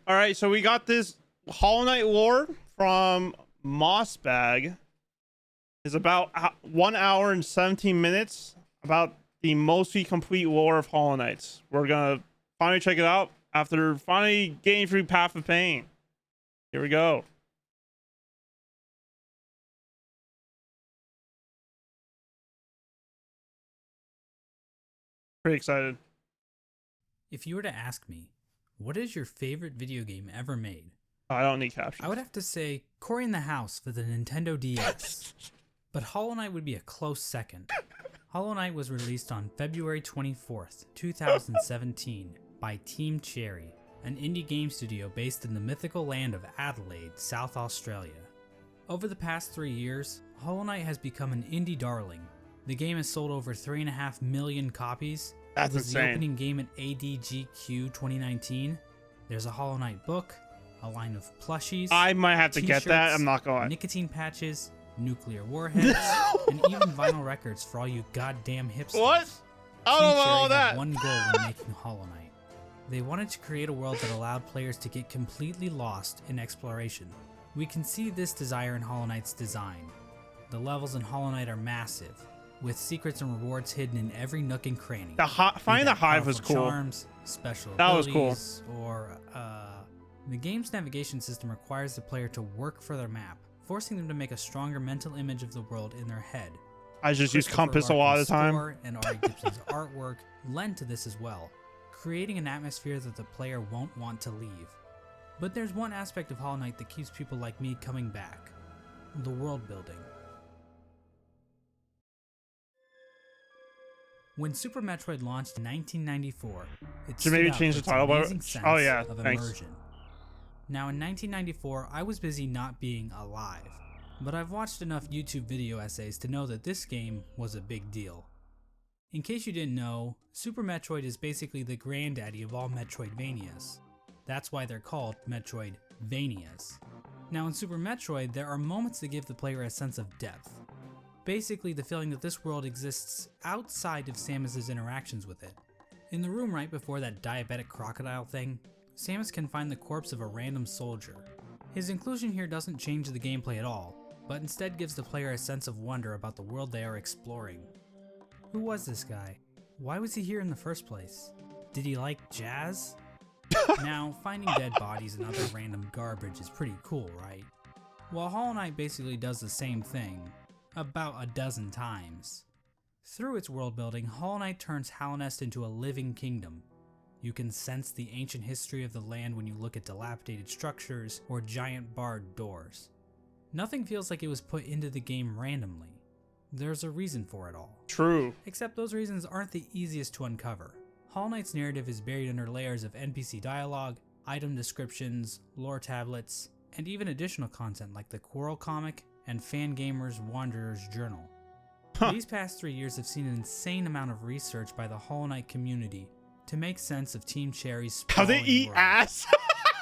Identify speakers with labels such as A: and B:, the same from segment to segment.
A: All right, so we got this Hollow Knight lore from Mossbag. It's about 1 hour and 17 minutes about the mostly complete lore of Hollow Knights. We're gonna finally check it out after finally getting through Path of Pain. Here we go. Pretty excited.
B: If you were to ask me, what is your favorite video game ever made?
A: I don't need captions.
B: I would have to say Cory in the House for the Nintendo DS. But Hollow Knight would be a close second. Hollow Knight was released on February 24th, 2017 by Team Cherry, an indie game studio based in the mythical land of Adelaide, South Australia. Over the past 3 years, Hollow Knight has become an indie darling. The game has sold over 3.5 million copies.
A: That's
B: it was
A: insane.
B: The opening game at ADGQ 2019. There's a Hollow Knight book, a line of plushies.
A: I might have to get that. I'm not going.
B: Nicotine patches, nuclear warheads, and even vinyl records for all you goddamn hipsters.
A: What? I don't know all that.
B: Had one goal when making Hollow Knight. They wanted to create a world that allowed players to get completely lost in exploration. We can see this desire in Hollow Knight's design. The levels in Hollow Knight are massive, with secrets and rewards hidden in every nook and cranny.
A: Finding the hive was cool.
B: Charms, special
A: that was
B: abilities, cool. Or the game's navigation system requires the player to work for their map, forcing them to make a stronger mental image of the world in their head.
A: I just use compass a lot of the time.
B: And Ari Gibson's artwork lend to this as well, creating an atmosphere that the player won't want to leave. But there's one aspect of Hollow Knight that keeps people like me coming back: the world building. When Super Metroid launched in 1994, it
A: Should maybe change the title. Oh yeah,
B: of
A: thanks.
B: immersion. Now in 1994, I was busy not being alive, but I've watched enough YouTube video essays to know that this game was a big deal. In case you didn't know, Super Metroid is basically the granddaddy of all Metroidvanias. That's why they're called Metroidvanias. Now in Super Metroid, there are moments that give the player a sense of depth. Basically the feeling that this world exists outside of Samus's interactions with it. In the room right before that diabetic crocodile thing, Samus can find the corpse of a random soldier. His inclusion here doesn't change the gameplay at all, but instead gives the player a sense of wonder about the world they are exploring. Who was this guy? Why was he here in the first place? Did he like jazz? Now, finding dead bodies and other random garbage is pretty cool, right? Well, Hollow Knight basically does the same thing, about a dozen times. Through its world building, Hollow Knight turns Hallownest into a living kingdom. You can sense the ancient history of the land when you look at dilapidated structures or giant barred doors. Nothing feels like it was put into the game randomly. There's a reason for it all.
A: True.
B: Except those reasons aren't the easiest to uncover. Hollow Knight's narrative is buried under layers of NPC dialogue, item descriptions, lore tablets, and even additional content like the Quarrel comic and Fangamer's Wanderer's Journal. These past 3 years have seen an insane amount of research by the Hollow Knight community to make sense of Team Cherry's
A: how they eat
B: world.
A: ass.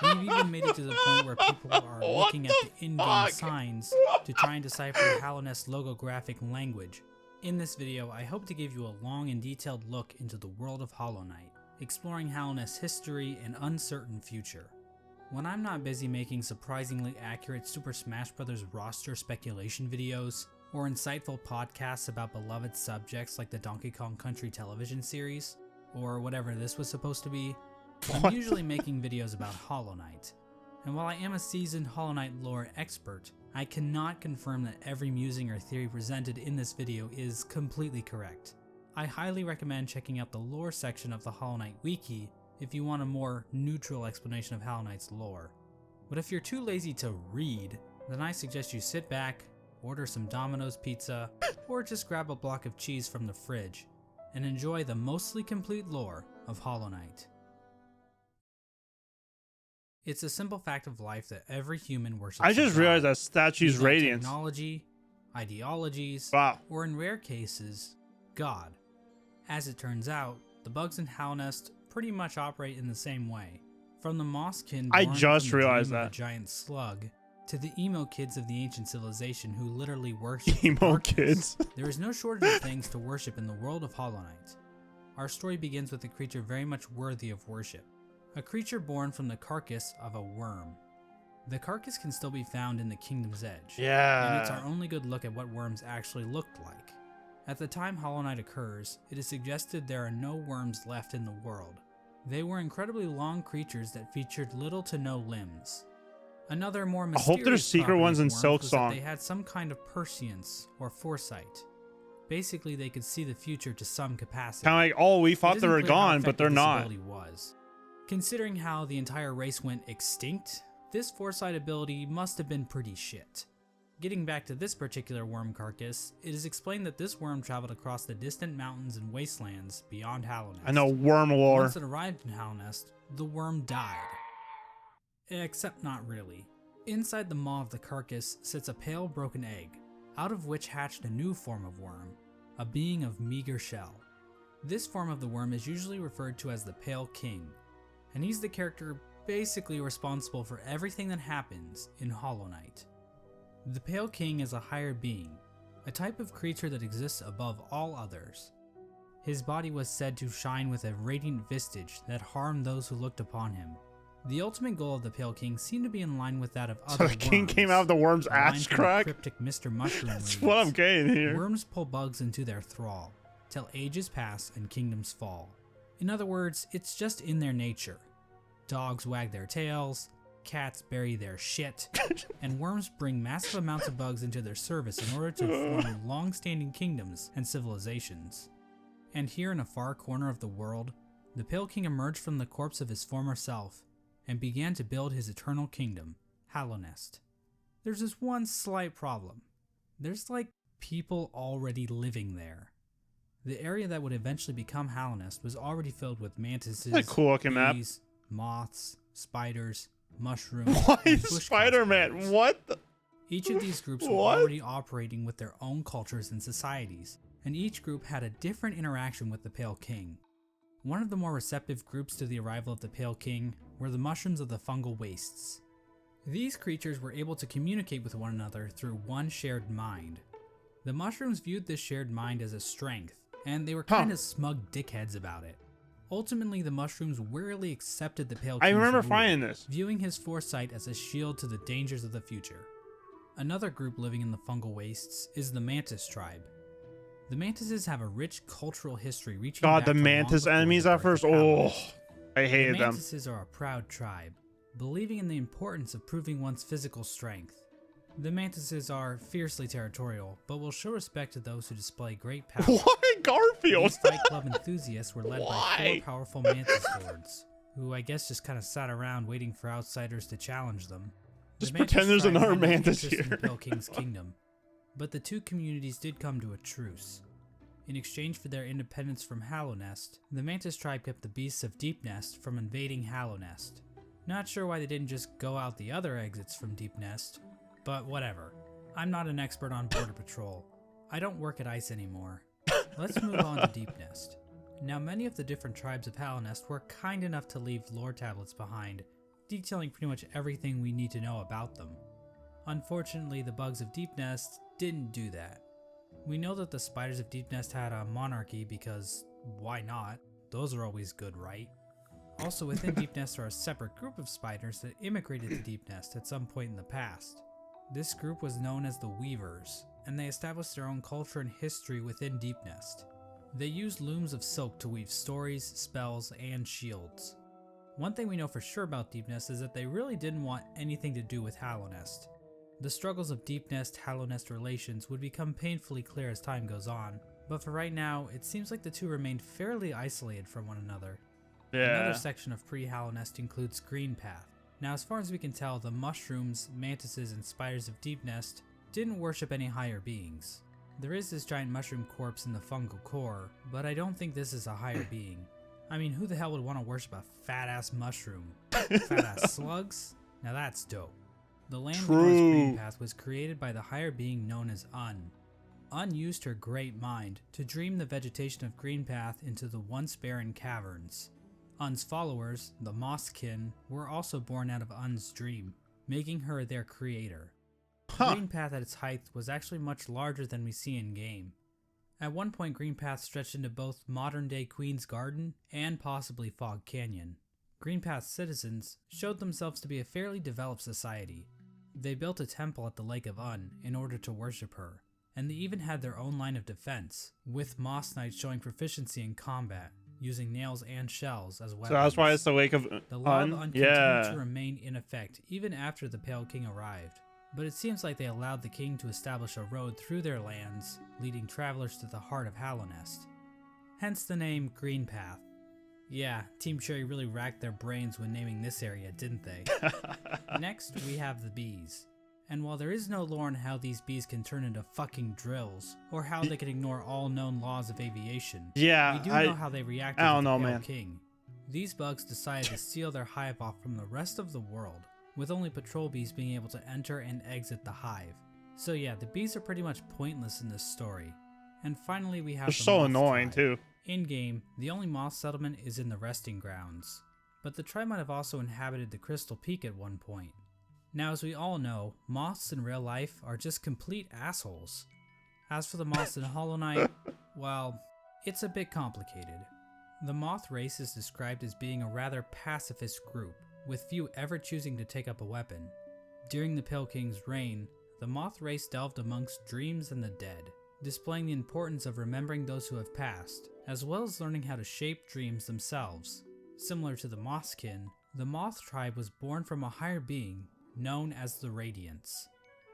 B: We've even made it to the point where people are looking at the in-game signs to try and decipher Hallownest's logographic language. In this video, I hope to give you a long and detailed look into the world of Hollow Knight, exploring Hallownest's history and uncertain future. When I'm not busy making surprisingly accurate Super Smash Bros. Roster speculation videos, or insightful podcasts about beloved subjects like the Donkey Kong Country television series, or whatever this was supposed to be, I'm usually making videos about Hollow Knight. And while I am a seasoned Hollow Knight lore expert, I cannot confirm that every musing or theory presented in this video is completely correct. I highly recommend checking out the lore section of the Hollow Knight wiki if you want a more neutral explanation of Hollow Knight's lore. But if you're too lazy to read, then I suggest you sit back, order some Domino's pizza, or just grab a block of cheese from the fridge, and enjoy the mostly complete lore of Hollow Knight. It's a simple fact of life that every human worships.
A: I just realized that statue's radiance.
B: Technology, ideologies,
A: wow.
B: Or in rare cases, God. As it turns out, the bugs in Hallownest pretty much operate in the same way. From the Mosskin
A: I
B: born
A: just
B: from the
A: realized
B: dream of
A: that.
B: a giant slug, to the emo kids of the ancient civilization who literally worship
A: emo
B: darkness,
A: kids.
B: there is no shortage of things to worship in the world of Hollow Knight. Our story begins with a creature very much worthy of worship, a creature born from the carcass of a worm. The carcass can still be found in the Kingdom's Edge, and it's our
A: Yeah.
B: only good look at what worms actually looked like. At the time Hollow Knight occurs, it is suggested there are no worms left in the world. They were incredibly long creatures that featured little to no limbs. Another more
A: I
B: mysterious
A: hope there's secret
B: property
A: ones
B: of
A: in
B: worms
A: Silk
B: was
A: Song.
B: that they had some kind of prescience or foresight. Basically, they could see the future to some capacity.
A: Kind of like, oh, we
B: It
A: thought they
B: isn't
A: were
B: clear how
A: gone, but they're
B: effective this
A: not.
B: ability was. Considering how the entire race went extinct, this foresight ability must have been pretty shit. Getting back to this particular worm carcass, it is explained that this worm traveled across the distant mountains and wastelands beyond Hallownest.
A: I know worm lore.
B: Once it arrived in Hallownest, the worm died. Except not really. Inside the maw of the carcass sits a pale broken egg, out of which hatched a new form of worm, a being of meager shell. This form of the worm is usually referred to as the Pale King, and he's the character basically responsible for everything that happens in Hollow Knight. The Pale King is a higher being, a type of creature that exists above all others. His body was said to shine with a radiant visage that harmed those who looked upon him. The ultimate goal of the Pale King seemed to be in line with that of
A: So
B: other
A: the king
B: worms,
A: came out of the worm's
B: aligned
A: ass
B: from the
A: crack?
B: cryptic Mr. Mushroom
A: That's
B: leaves.
A: what I'm getting here.
B: Worms pull bugs into their thrall, till ages pass and kingdoms fall. In other words, it's just in their nature. Dogs wag their tails, cats bury their shit, and worms bring massive amounts of bugs into their service in order to form long-standing kingdoms and civilizations. And here in a far corner of the world, the Pale King emerged from the corpse of his former self and began to build his eternal kingdom, Hallownest. There's this one slight problem. There's like people already living there. The area that would eventually become Hallownest was already filled with mantises,
A: That's a cool looking map.
B: bees, moths, spiders, mushrooms,
A: Why
B: and
A: is
B: bush
A: Spider-Man?
B: cosplayers.
A: What?
B: Each of these groups were
A: What?
B: already operating with their own cultures and societies, and each group had a different interaction with the Pale King. One of the more receptive groups to the arrival of the Pale King were the mushrooms of the fungal wastes. These creatures were able to communicate with one another through one shared mind. The mushrooms viewed this shared mind as a strength, and they were kind of smug dickheads about it. Ultimately, the mushrooms wearily accepted the Pale King's
A: I remember
B: rule,
A: finding this.
B: viewing his foresight as a shield to the dangers of the future. Another group living in the fungal wastes is the Mantis tribe. The Mantises have a rich cultural history reaching
A: God,
B: back
A: the
B: to long
A: Mantis
B: before
A: enemies
B: the
A: at
B: birth
A: first.
B: of
A: Oh,
B: Hallownest.
A: I
B: The
A: hated them.
B: Mantises are a proud tribe, believing in the importance of proving one's physical strength. The Mantises are fiercely territorial, but will show respect to those who display great power.
A: Why Garfield?
B: These Fight Club enthusiasts were led by
A: Why?
B: 4 powerful Mantis lords, who I guess just kind of sat around waiting for outsiders to challenge them. The
A: Just
B: Mantis
A: pretend there's
B: tribe
A: another
B: had no
A: Mantis
B: interest in the
A: here.
B: Pale King's kingdom, but the two communities did come to a truce. In exchange for their independence from Hallownest, the Mantis tribe kept the beasts of Deepnest from invading Hallownest. Not sure why they didn't just go out the other exits from Deepnest, but whatever. I'm not an expert on border patrol. I don't work at ICE anymore. Let's move on to Deepnest. Now, many of the different tribes of Hallownest were kind enough to leave lore tablets behind, detailing pretty much everything we need to know about them. Unfortunately, the bugs of Deepnest didn't do that. We know that the spiders of Deepnest had a monarchy because why not? Those are always good, right? Also, within Deepnest are a separate group of spiders that immigrated to Deepnest at some point in the past. This group was known as the Weavers, and they established their own culture and history within Deepnest. They used looms of silk to weave stories, spells, and shields. One thing we know for sure about Deepnest is that they really didn't want anything to do with Hallownest. The struggles of Deepnest-Hallownest relations would become painfully clear as time goes on, but for right now, it seems like the two remained fairly isolated from one another.
A: Yeah.
B: Another section of pre-Hallownest includes Greenpath. Now, as far as we can tell, the mushrooms, mantises, and spiders of Deepnest didn't worship any higher beings. There is this giant mushroom corpse in the fungal core, but I don't think this is a higher being. I mean, who the hell would want to worship a fat-ass mushroom? Fat-ass slugs? Now that's dope. The land we know as Greenpath was created by the higher being known as Un. Un used her great mind to dream the vegetation of Greenpath into the once barren caverns. Un's followers, the Mosskin, were also born out of Un's dream, making her their creator. Greenpath at its height was actually much larger than we see in game. At one point, Greenpath stretched into both modern-day Queen's Garden and possibly Fog Canyon. Greenpath's citizens showed themselves to be a fairly developed society. They built a temple at the Lake of Un in order to worship her, and they even had their own line of defense, with Moss Knights showing proficiency in combat, using nails and shells as weapons.
A: So that's why it's the Lake of
B: The law of
A: Un?
B: Un
A: Yeah.
B: continued to remain in effect even after the Pale King arrived, but it seems like they allowed the king to establish a road through their lands, leading travelers to the heart of Hallownest. Hence the name Greenpath. Yeah, Team Cherry really racked their brains when naming this area, didn't they? Next, we have the bees. And while there is no lore on how these bees can turn into fucking drills, or how they can ignore all known laws of aviation,
A: Yeah,
B: we do know how they reacted
A: I
B: to
A: don't
B: the
A: know,
B: Pale
A: man.
B: King. These bugs decided to seal their hive off from the rest of the world, with only patrol bees being able to enter and exit the hive. So yeah, the bees are pretty much pointless in this story. And finally we have
A: They're
B: the
A: so
B: moth
A: annoying
B: tribe.
A: too.
B: In-game, the only moth settlement is in the resting grounds, but the tribe might have also inhabited the Crystal Peak at one point. Now, as we all know, moths in real life are just complete assholes. As for the moths in Hollow Knight, well, it's a bit complicated. The moth race is described as being a rather pacifist group, with few ever choosing to take up a weapon. During the Pale King's reign, the moth race delved amongst dreams and the dead, displaying the importance of remembering those who have passed, as well as learning how to shape dreams themselves. Similar to the Mothkin, the moth tribe was born from a higher being known as the Radiance.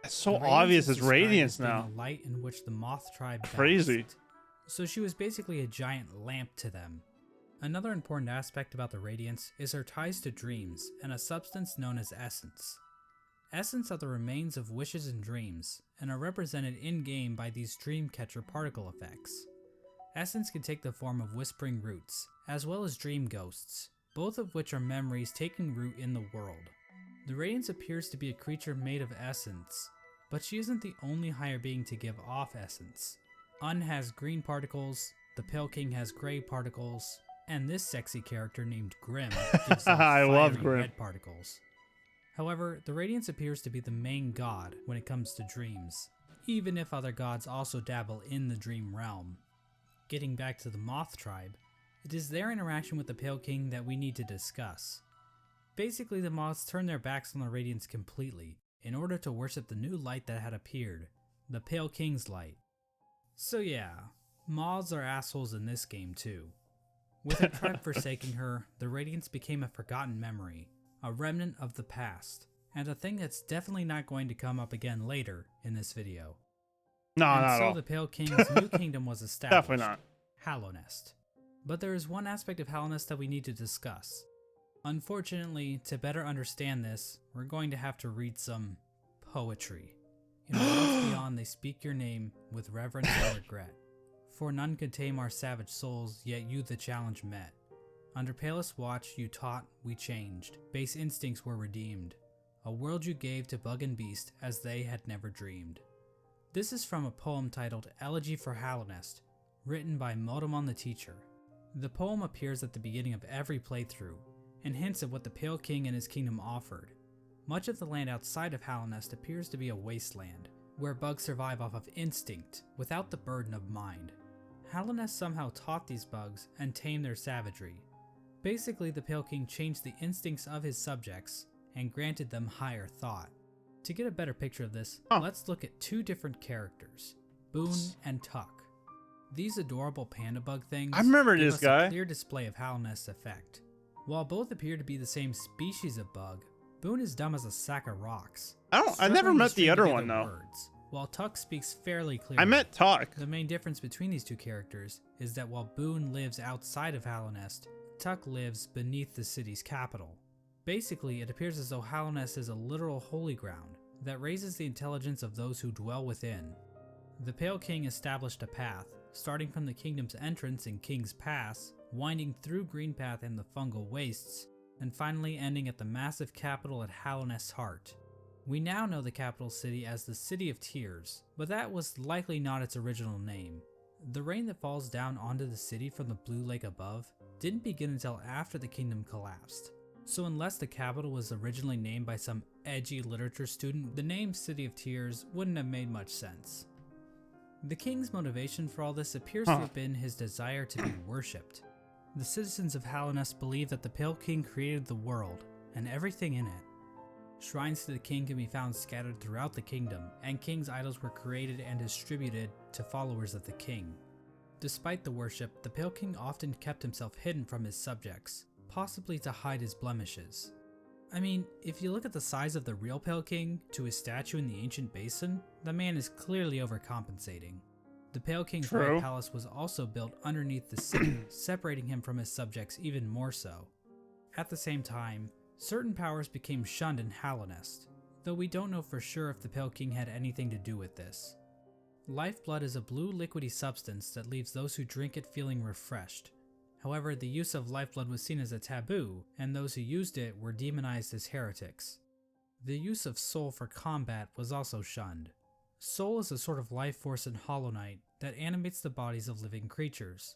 A: It's so
B: The
A: obvious
B: is
A: it's
B: described
A: Radiance
B: as being
A: now.
B: a light in which the moth tribe
A: Crazy.
B: basked. So she was basically a giant lamp to them. Another important aspect about the Radiance is her ties to dreams and a substance known as essence. Essence are the remains of wishes and dreams, and are represented in-game by these dreamcatcher particle effects. Essence can take the form of whispering roots, as well as dream ghosts, both of which are memories taking root in the world. The Radiance appears to be a creature made of essence, but she isn't the only higher being to give off essence. Un has green particles, the Pale King has gray particles, and this sexy character named Grim gives off
A: I love
B: fiery
A: Grim.
B: red particles. However, the Radiance appears to be the main god when it comes to dreams, even if other gods also dabble in the dream realm. Getting back to the Moth tribe, it is their interaction with the Pale King that we need to discuss. Basically, the Moths turned their backs on the Radiance completely, in order to worship the new light that had appeared, the Pale King's light. So yeah, Moths are assholes in this game too. With her tribe forsaking her, the Radiance became a forgotten memory, a remnant of the past, and a thing that's definitely not going to come up again later in this video.
A: No,
B: And
A: not at
B: so
A: all.
B: the Pale King's new kingdom was established.
A: Definitely not.
B: Hallownest. But there is one aspect of Hallownest that we need to discuss. Unfortunately, to better understand this, we're going to have to read some poetry. In worlds beyond they speak your name with reverence and regret. For none could tame our savage souls, yet you the challenge met. Under palest watch you taught, we changed. Base instincts were redeemed. A world you gave to bug and beast as they had never dreamed. This is from a poem titled Elegy for Hallownest, written by Modemon the Teacher. The poem appears at the beginning of every playthrough, and hints at what the Pale King and his kingdom offered. Much of the land outside of Hallownest appears to be a wasteland, where bugs survive off of instinct, without the burden of mind. Hallownest somehow taught these bugs and tamed their savagery. Basically, the Pale King changed the instincts of his subjects, and granted them higher thought. To get a better picture of this, let's look at two different characters, Boone and Tuck. These adorable panda bug things
A: I remember
B: give
A: this
B: us
A: guy.
B: a clear display of Hallownest's effect. While both appear to be the same species of bug, Boone is dumb as a sack of rocks.
A: I never
B: struggling to
A: met the
B: string
A: other
B: together
A: one though.
B: words, while Tuck speaks fairly clearly.
A: I met Tuck.
B: The main difference between these two characters is that while Boone lives outside of Hallownest, Tuck lives beneath the city's capital. Basically, it appears as though Hallownest is a literal holy ground that raises the intelligence of those who dwell within. The Pale King established a path, starting from the kingdom's entrance in King's Pass, winding through Greenpath and the fungal wastes, and finally ending at the massive capital at Hallownest's heart. We now know the capital city as the City of Tears, but that was likely not its original name. The rain that falls down onto the city from the blue lake above didn't begin until after the kingdom collapsed. So unless the capital was originally named by some edgy literature student, the name City of Tears wouldn't have made much sense. The king's motivation for all this appears to have been his desire to be worshipped. The citizens of Hallownest believe that the Pale King created the world and everything in it. Shrines to the king can be found scattered throughout the kingdom, and king's idols were created and distributed to followers of the king. Despite the worship, the Pale King often kept himself hidden from his subjects, possibly to hide his blemishes. I mean, if you look at the size of the real Pale King to his statue in the ancient basin, the man is clearly overcompensating. The Pale King's White Palace was also built underneath the city, separating him from his subjects even more so. At the same time, certain powers became shunned in Hallownest, though we don't know for sure if the Pale King had anything to do with this. Lifeblood is a blue liquidy substance that leaves those who drink it feeling refreshed. However, the use of lifeblood was seen as a taboo, and those who used it were demonized as heretics. The use of soul for combat was also shunned. Soul is a sort of life force in Hollow Knight that animates the bodies of living creatures.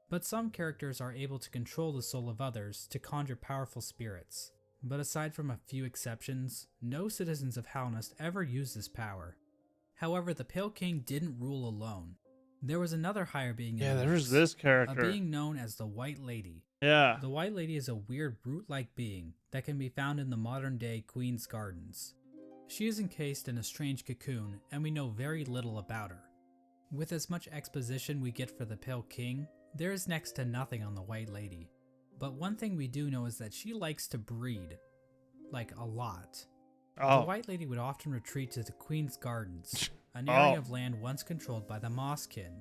B: But some characters are able to control the soul of others to conjure powerful spirits. But aside from a few exceptions, no citizens of Hallownest ever used this power. However, the Pale King didn't rule alone. There was another higher being in the
A: there's this character.
B: a being known as the White Lady.
A: Yeah.
B: The White Lady is a weird brute-like being that can be found in the modern-day Queen's Gardens. She is encased in a strange cocoon, and we know very little about her. With as much exposition we get for the Pale King, there is next to nothing on the White Lady. But one thing we do know is that she likes to breed. Like, a lot. The White Lady would often retreat to the Queen's Gardens, an area of land once controlled by the Mosskin.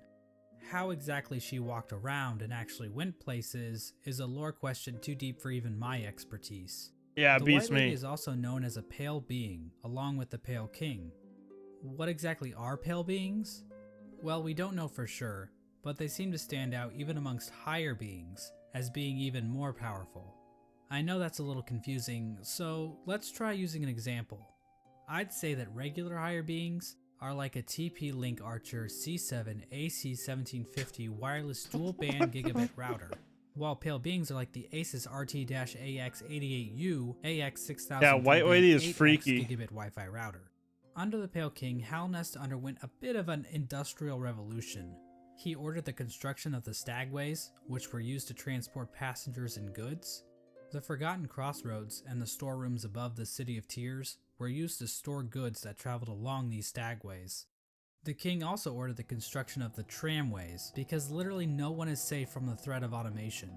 B: How exactly she walked around and actually went places is a lore question too deep for even my expertise.
A: Yeah, it
B: the
A: beats
B: White Lady
A: me.
B: is also known as a Pale Being, along with the Pale King. What exactly are Pale Beings? Well, we don't know for sure, but they seem to stand out even amongst higher beings, as being even more powerful. I know that's a little confusing, so let's try using an example. I'd say that regular higher beings are like a TP-Link Archer C7 AC1750 wireless dual-band gigabit router, while Pale Beings are like the Asus RT-AX88U AX6000
A: Yeah, White Lady is
B: 8X
A: freaky.
B: gigabit Wi-Fi router. Under the Pale King, Hallownest underwent a bit of an industrial revolution. He ordered the construction of the stagways, which were used to transport passengers and goods. The Forgotten Crossroads and the storerooms above the City of Tears were used to store goods that traveled along these stagways. The king also ordered the construction of the tramways, because literally no one is safe from the threat of automation.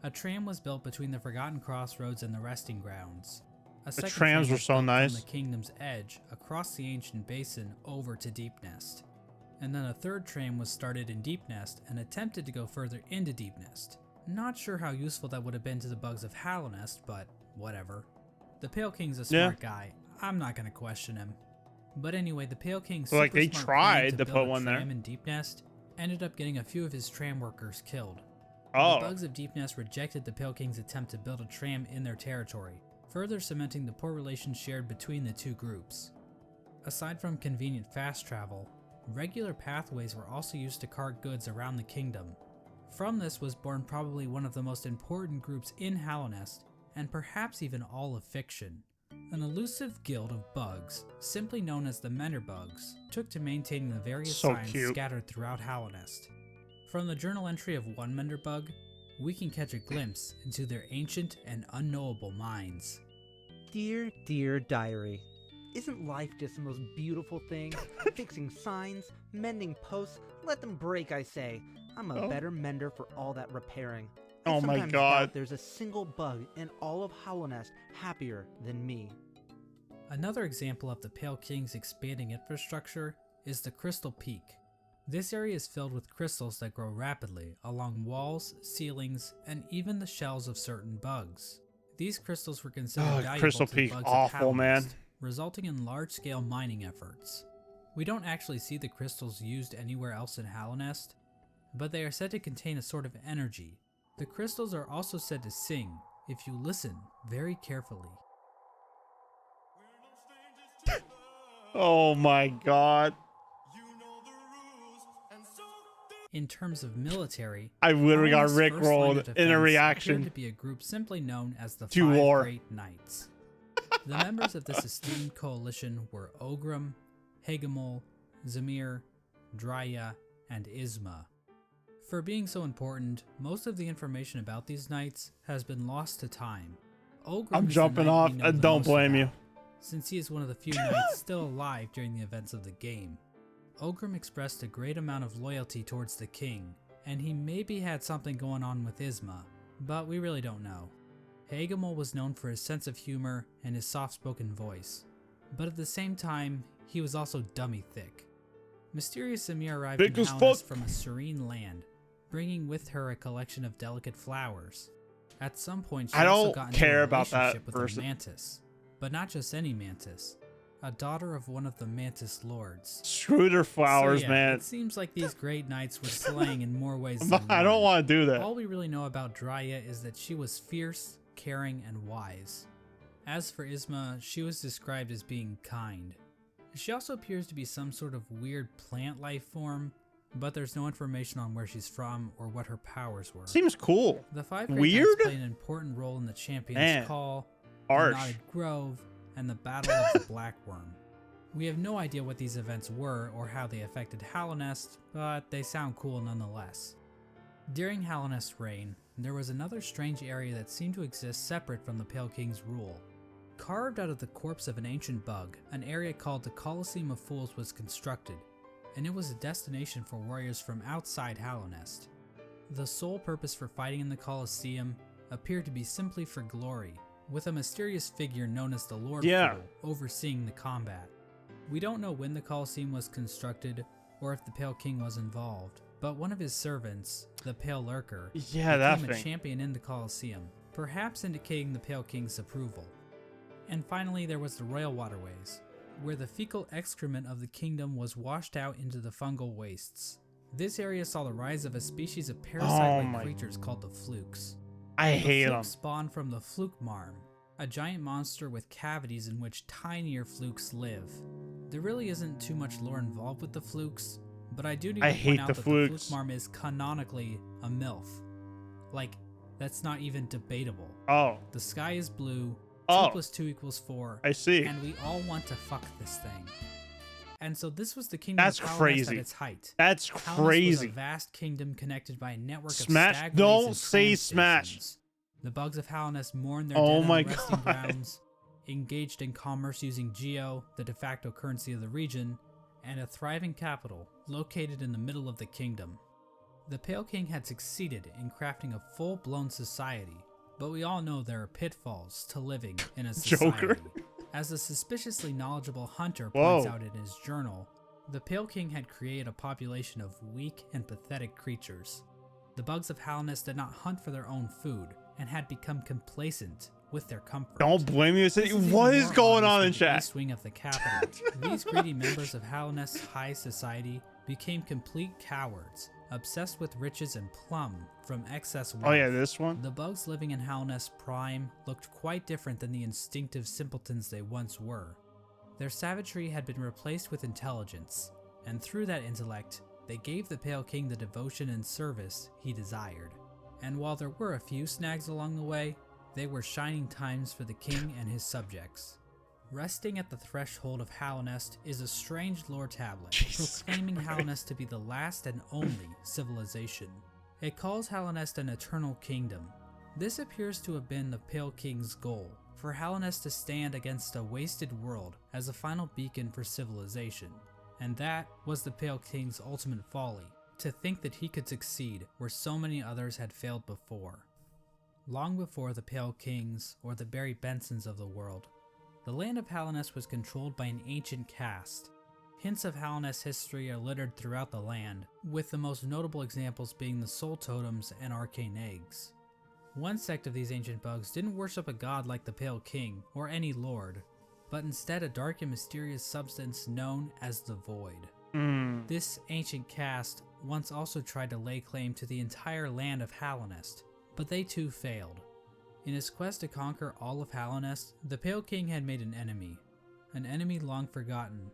B: A tram was built between the Forgotten Crossroads and the resting grounds. A
A: The
B: second
A: trams
B: tram
A: were
B: was
A: so
B: built
A: nice.
B: from the kingdom's edge across the ancient basin over to Deep Nest. And then a third tram was started in Deep Nest and attempted to go further into Deep Nest. Not sure how useful that would have been to the bugs of Hallownest, but whatever. The Pale King's a smart guy. I'm not gonna question him. But anyway, the Pale King's
A: So, like,
B: super
A: they
B: smart
A: tried
B: plan
A: to
B: to
A: put
B: build a
A: one there.
B: tram in Deep Nest ended up getting a few of his tram workers killed.
A: Oh.
B: The bugs of Deep Nest rejected the Pale King's attempt to build a tram in their territory, further cementing the poor relations shared between the two groups. Aside from convenient fast travel, regular pathways were also used to cart goods around the kingdom. From this was born probably one of the most important groups in Hallownest, and perhaps even all of fiction. An elusive guild of bugs, simply known as the Menderbugs, took to maintaining the various signs scattered throughout Hallownest. From the journal entry of one Menderbug, we can catch a glimpse into their ancient and unknowable minds.
C: Dear, dear diary, isn't life just the most beautiful thing? Fixing signs, mending posts, let them break, I say. I'm a better mender for all that repairing. I
A: Oh my
C: sometimes
A: God.
C: doubt there's a single bug in all of Hallownest happier than me.
B: Another example of the Pale King's expanding infrastructure is the Crystal Peak. This area is filled with crystals that grow rapidly along walls, ceilings, and even the shells of certain bugs. These crystals were considered valuable
A: Crystal
B: to the
A: Peak,
B: bugs
A: awful,
B: of Hallownest,
A: man.
B: resulting in large-scale mining efforts. We don't actually see the crystals used anywhere else in Hallownest, but they are said to contain a sort of energy. The crystals are also said to sing, if you listen very carefully.
A: Oh my God.
B: In terms of military,
A: I literally got
B: Hallownest's first line of
A: rickrolled in a
B: defense
A: reaction
B: appeared to be a group simply known as the
A: to
B: Five
A: war.
B: Great Knights. The members of this esteemed coalition were Ogrim, Hagamol, Zamir, Drya, and Isma. For being so important, most of the information about these knights has been lost to time. Olgrim
A: I'm
B: is the
A: jumping
B: knight
A: off.
B: we know the
A: Don't
B: most
A: blame you.
B: about, since he is one of the few knights still alive during the events of the game. Olgrim expressed a great amount of loyalty towards the king, and he maybe had something going on with Isma, but we really don't know. Hagemol was known for his sense of humor and his soft-spoken voice, but at the same time, he was also dummy thick. Mysterious Ymir arrived
A: Thick
B: in
A: as
B: Halnest
A: fuck.
B: from a serene land, bringing with her a collection of delicate flowers. At some point, she
A: I
B: also
A: don't
B: got into
A: care
B: a
A: about that
B: relationship with
A: person.
B: a mantis, but not just any mantis, a daughter of one of the mantis lords.
A: Screw their flowers,
B: So yeah,
A: man.
B: it seems like these great knights were slaying in more ways than
A: I don't
B: one.
A: want to do that.
B: All we really know about Drya is that she was fierce, caring, and wise. As for Isma, she was described as being kind. She also appears to be some sort of weird plant life form, but there's no information on where she's from or what her powers were.
A: Seems cool.
B: The five great
A: Weird?
B: knights play an important role in the Champion's
A: Man.
B: Call, the
A: Harsh.
B: Knotted Grove, and the Battle of the Blackworm. We have no idea what these events were or how they affected Halonest, but they sound cool nonetheless. During Halonest's reign, there was another strange area that seemed to exist separate from the Pale King's rule. Carved out of the corpse of an ancient bug, an area called the Colosseum of Fools was constructed, and it was a destination for warriors from outside Halonest. The sole purpose for fighting in the Colosseum appeared to be simply for glory, with a mysterious figure known as the Lord
A: Yeah.
B: Fool overseeing the combat. We don't know when the Colosseum was constructed or if the Pale King was involved, but one of his servants, the Pale Lurker,
A: Yeah, that
B: became a
A: thing.
B: champion in the Colosseum, perhaps indicating the Pale King's approval. And finally, there was the Royal Waterways, where the fecal excrement of the kingdom was washed out into the fungal wastes. This area saw the rise of a species of parasite-like
A: my-
B: creatures called the flukes.
A: I
B: The
A: hate them.
B: flukes spawned from the fluke marm, a giant monster with cavities in which tinier flukes live. There really isn't too much lore involved with the flukes, but I do need to
A: I
B: point
A: hate
B: out
A: the
B: that
A: flukes.
B: the fluke marm is canonically a MILF. Like, that's not even debatable.
A: Oh,
B: The sky is blue, 2
A: Oh.
B: plus 2 equals 4,
A: I see.
B: and we all want to fuck this thing. And so this was the kingdom
A: That's
B: of Halonest
A: crazy.
B: at its height.
A: That's
B: Halonest was
A: crazy.
B: a vast kingdom connected by a network
A: Smash-
B: of stag
A: don't
B: ways and
A: say
B: tram
A: smash.
B: stations. The bugs of Halonest mourned their
A: Oh
B: dead
A: my
B: on the resting
A: God.
B: grounds, engaged in commerce using Geo, the de facto currency of the region, and a thriving capital located in the middle of the kingdom. The Pale King had succeeded in crafting a full-blown society, but we all know there are pitfalls to living in a society.
A: Joker.
B: As the suspiciously knowledgeable Hunter
A: Whoa.
B: points out in his journal, the Pale King had created a population of weak and pathetic creatures. The bugs of Halonest did not hunt for their own food and had become complacent with their comfort.
A: Don't blame me.
B: This is even
A: What is
B: more
A: going
B: obvious
A: on in
B: with the
A: chat?
B: east wing of the capital. These greedy members of Halonest's high society became complete cowards, obsessed with riches and plum from excess wealth.
A: Oh yeah, this one.
B: The bugs living in Halonest's prime looked quite different than the instinctive simpletons they once were. Their savagery had been replaced with intelligence, and through that intellect, they gave the Pale King the devotion and service he desired. And while there were a few snags along the way, they were shining times for the king and his subjects. Resting at the threshold of Halonest is a strange lore tablet,
A: Jesus
B: proclaiming
A: Christ.
B: Halonest to be the last and only civilization. It calls Halonest an eternal kingdom. This appears to have been the Pale King's goal, for Halonest to stand against a wasted world as a final beacon for civilization. And that was the Pale King's ultimate folly, to think that he could succeed where so many others had failed before. Long before the Pale Kings or the Barry Bensons of the world, the land of Halonest was controlled by an ancient caste. Hints of Halonest's history are littered throughout the land, with the most notable examples being the soul totems and arcane eggs. One sect of these ancient bugs didn't worship a god like the Pale King or any lord, but instead a dark and mysterious substance known as the Void. This ancient caste once also tried to lay claim to the entire land of Halonest, but they too failed. In his quest to conquer all of Halonest, the Pale King had made an enemy long forgotten,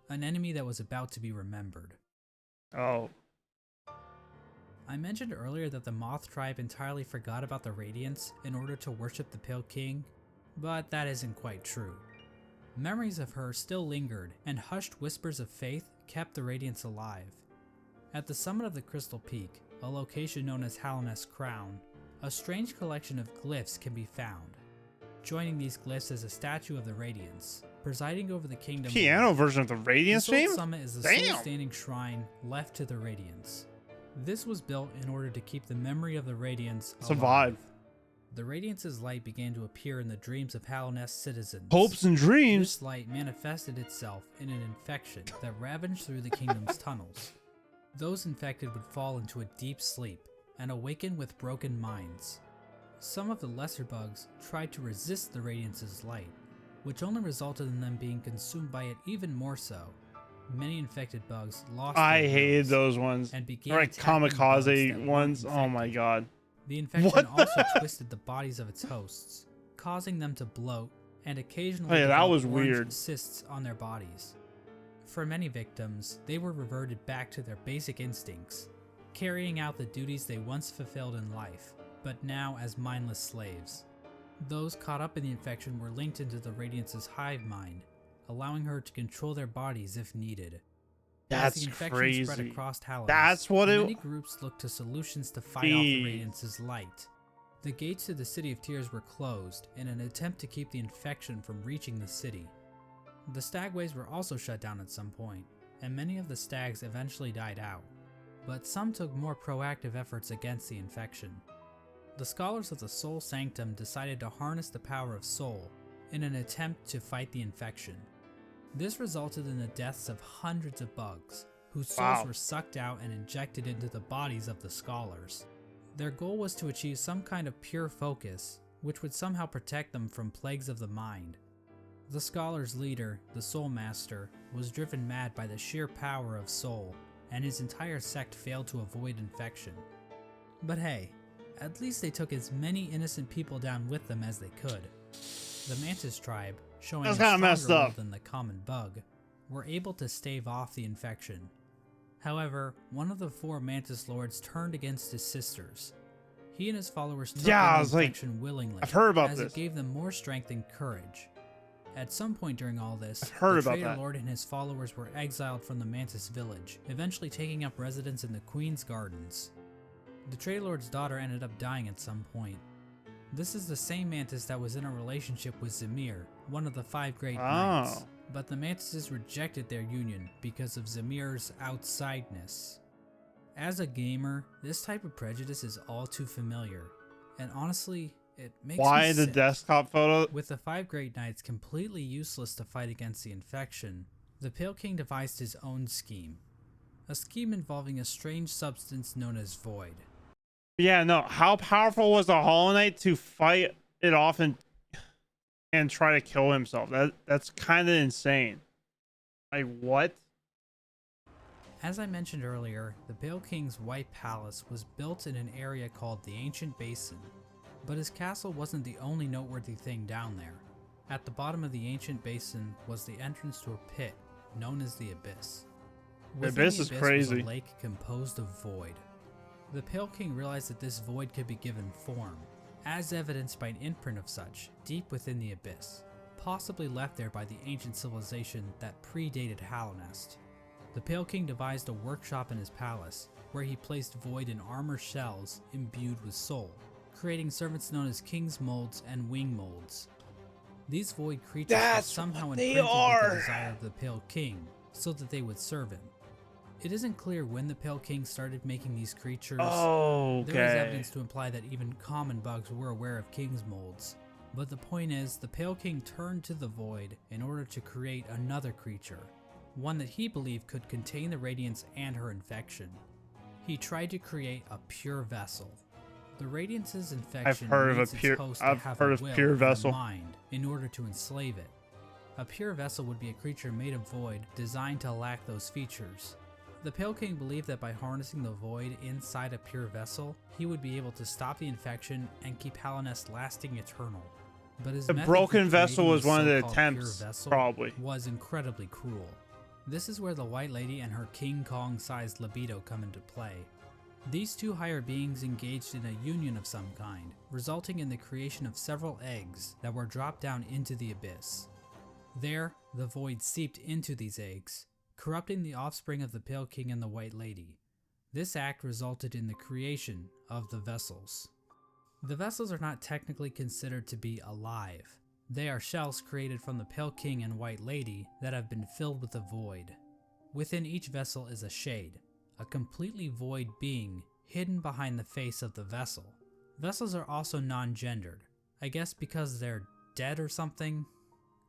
B: an enemy that was about to be remembered.
A: Oh.
B: I mentioned earlier that the Moth tribe entirely forgot about the Radiance in order to worship the Pale King, but that isn't quite true. Memories of her still lingered, and hushed whispers of faith kept the Radiance alive. At the summit of the Crystal Peak, a location known as Hallownest Crown, a strange collection of glyphs can be found. Joining these glyphs is a statue of the Radiance, presiding over the kingdom.
A: Piano version of the Radiance
B: the
A: theme?
B: Soul Summit is the sole standing shrine left to the Radiance. This was built in order to keep the memory of the Radiance alive. The Radiance's light began to appear in the dreams of Hallownest citizens.
A: Hopes and dreams.
B: This light manifested itself in an infection that ravaged through the kingdom's tunnels. Those infected would fall into a deep sleep and awaken with broken minds. Some of the lesser bugs tried to resist the Radiance's light, which only resulted in them being consumed by it even more so. Many infected bugs lost
A: I
B: their
A: hated
B: wills
A: those ones.
B: and began
A: They're like
B: attacking bugs
A: kamikaze
B: that
A: ones.
B: weren't
A: Oh my
B: infected.
A: god.
B: The infection
A: What
B: also twisted the bodies of its hosts, causing them to bloat and occasionally
A: Oh yeah, that
B: develop
A: was
B: orange
A: weird.
B: cysts on their bodies. For many victims, they were reverted back to their basic instincts, carrying out the duties they once fulfilled in life, but now as mindless slaves. Those caught up in the infection were linked into the Radiance's hive mind, allowing her to control their bodies if needed. As
A: That's
B: the infection
A: crazy.
B: spread across Hallownest,
A: That's what it-
B: many groups looked to solutions to fight off the Radiance's light. The gates to the City of Tears were closed in an attempt to keep the infection from reaching the city. The stagways were also shut down at some point, and many of the stags eventually died out, but some took more proactive efforts against the infection. The scholars of the Soul Sanctum decided to harness the power of Soul in an attempt to fight the infection. This resulted in the deaths of hundreds of bugs, whose souls were sucked out and injected into the bodies of the scholars. Their goal was to achieve some kind of pure focus, which would somehow protect them from plagues of the mind. The scholars' leader, the Soul Master, was driven mad by the sheer power of Soul, and his entire sect failed to avoid infection. But hey, at least they took as many innocent people down with them as they could. The Mantis tribe, showing a stronger will than the common bug, were able to stave off the infection. However, one of the 4 Mantis Lords turned against his sisters. He and his followers took the infection willingly,
A: I've heard about
B: as
A: this.
B: it gave them more strength and courage. At some point during all this,
A: I've heard
B: the
A: about
B: Traitor
A: that.
B: Lord and his followers were exiled from the Mantis village, eventually taking up residence in the Queen's Gardens. The Traitor Lord's daughter ended up dying at some point. This is the same Mantis that was in a relationship with Zamir, one of the 5 Great Knights, but the Mantises rejected their union because of Zamir's outsideness. As a gamer, this type of prejudice is all too familiar, and honestly, it makes me
A: the
B: sick.
A: desktop photo?
B: With the 5 Great Knights completely useless to fight against the infection, the Pale King devised his own scheme. A scheme involving a strange substance known as Void.
A: Yeah, no. How powerful was the Hollow Knight to fight it off and try to kill himself? That's kind of insane. Like what?
B: As I mentioned earlier, the Pale King's White Palace was built in an area called the Ancient Basin, but his castle wasn't the only noteworthy thing down there. At the bottom of the Ancient Basin was the entrance to a pit known as the Abyss. Within
A: Abyss
B: the
A: is
B: Abyss
A: crazy.
B: was a lake composed of void. The Pale King realized that this void could be given form, as evidenced by an imprint of such deep within the Abyss, possibly left there by the ancient civilization that predated Hallownest. The Pale King devised a workshop in his palace, where he placed void in armor shells imbued with soul, creating servants known as King's Molds and Wing Molds. These void creatures were somehow imprinted with the desire of the Pale King, so that they would serve him. It isn't clear when the Pale King started making these creatures.
A: Oh, okay.
B: There is evidence to imply that even common bugs were aware of King's Molds. But the point is, the Pale King turned to the Void in order to create another creature, one that he believed could contain the Radiance and her infection. He tried to create a pure vessel. The Radiance's infection needs its host to have a will and a mind in order to enslave it. A pure vessel would be a creature made of void, designed to lack those features. The Pale King believed that by harnessing the void inside a pure vessel, he would be able to stop the infection and keep Hallownest lasting eternal. But his
A: The
B: method
A: broken
B: for
A: vessel
B: creating
A: was
B: this
A: one of the
B: so-called
A: attempts,
B: pure vessel
A: probably.
B: was incredibly cruel. This is where the White Lady and her King Kong-sized libido come into play. These 2 higher beings engaged in a union of some kind, resulting in the creation of several eggs that were dropped down into the abyss. There, the void seeped into these eggs, corrupting the offspring of the Pale King and the White Lady. This act resulted in the creation of the vessels. The vessels are not technically considered to be alive. They are shells created from the Pale King and White Lady that have been filled with a void. Within each vessel is a shade, a completely void being hidden behind the face of the vessel. Vessels are also non-gendered, I guess because they're dead or something.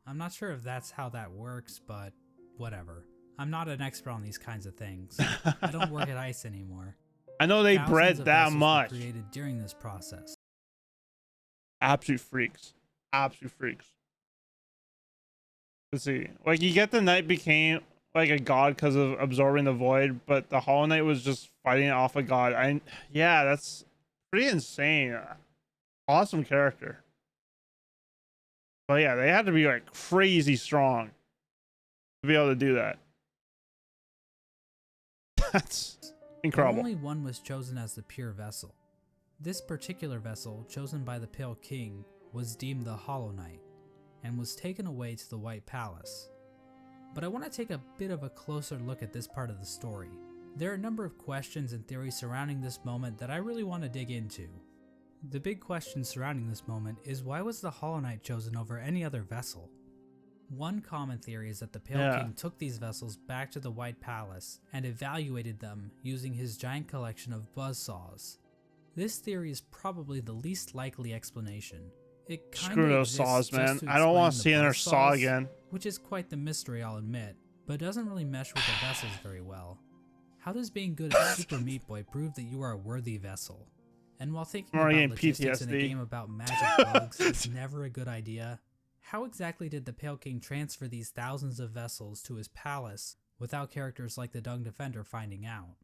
B: I'm not sure if that's how that works, but whatever. I'm not an expert on these kinds of things. I don't work at ICE anymore.
A: I know they
B: Thousands
A: bred
B: of
A: that
B: vessels were
A: much.
B: created during this process.
A: Absolute freaks. Absolute freaks. Let's see. Like, you get the knight became like a god because of absorbing the void, but the Hollow Knight was just fighting off a god. Yeah, that's pretty insane. Awesome character. But yeah, they had to be like crazy strong to be able to do that. That's incredible.
B: Only one was chosen as the pure vessel. This particular vessel, chosen by the Pale King, was deemed the Hollow Knight, and was taken away to the White Palace. But I want to take a bit of a closer look at this part of the story. There are a number of questions and theories surrounding this moment that I really want to dig into. The big question surrounding this moment is, why was the Hollow Knight chosen over any other vessel? One common theory is that the Pale King took these vessels back to the White Palace and evaluated them using his giant collection of buzzsaws. This theory is probably the least likely explanation. It
A: Screw those saws, man. I don't want to see another saw again.
B: Which is quite the mystery, I'll admit, but doesn't really mesh with the vessels very well. How does being good at Super Meat Boy prove that you are a worthy vessel? And while thinking about logistics in a game about magic bugs is never a good idea, how exactly did the Pale King transfer these thousands of vessels to his palace without characters like the Dung Defender finding out?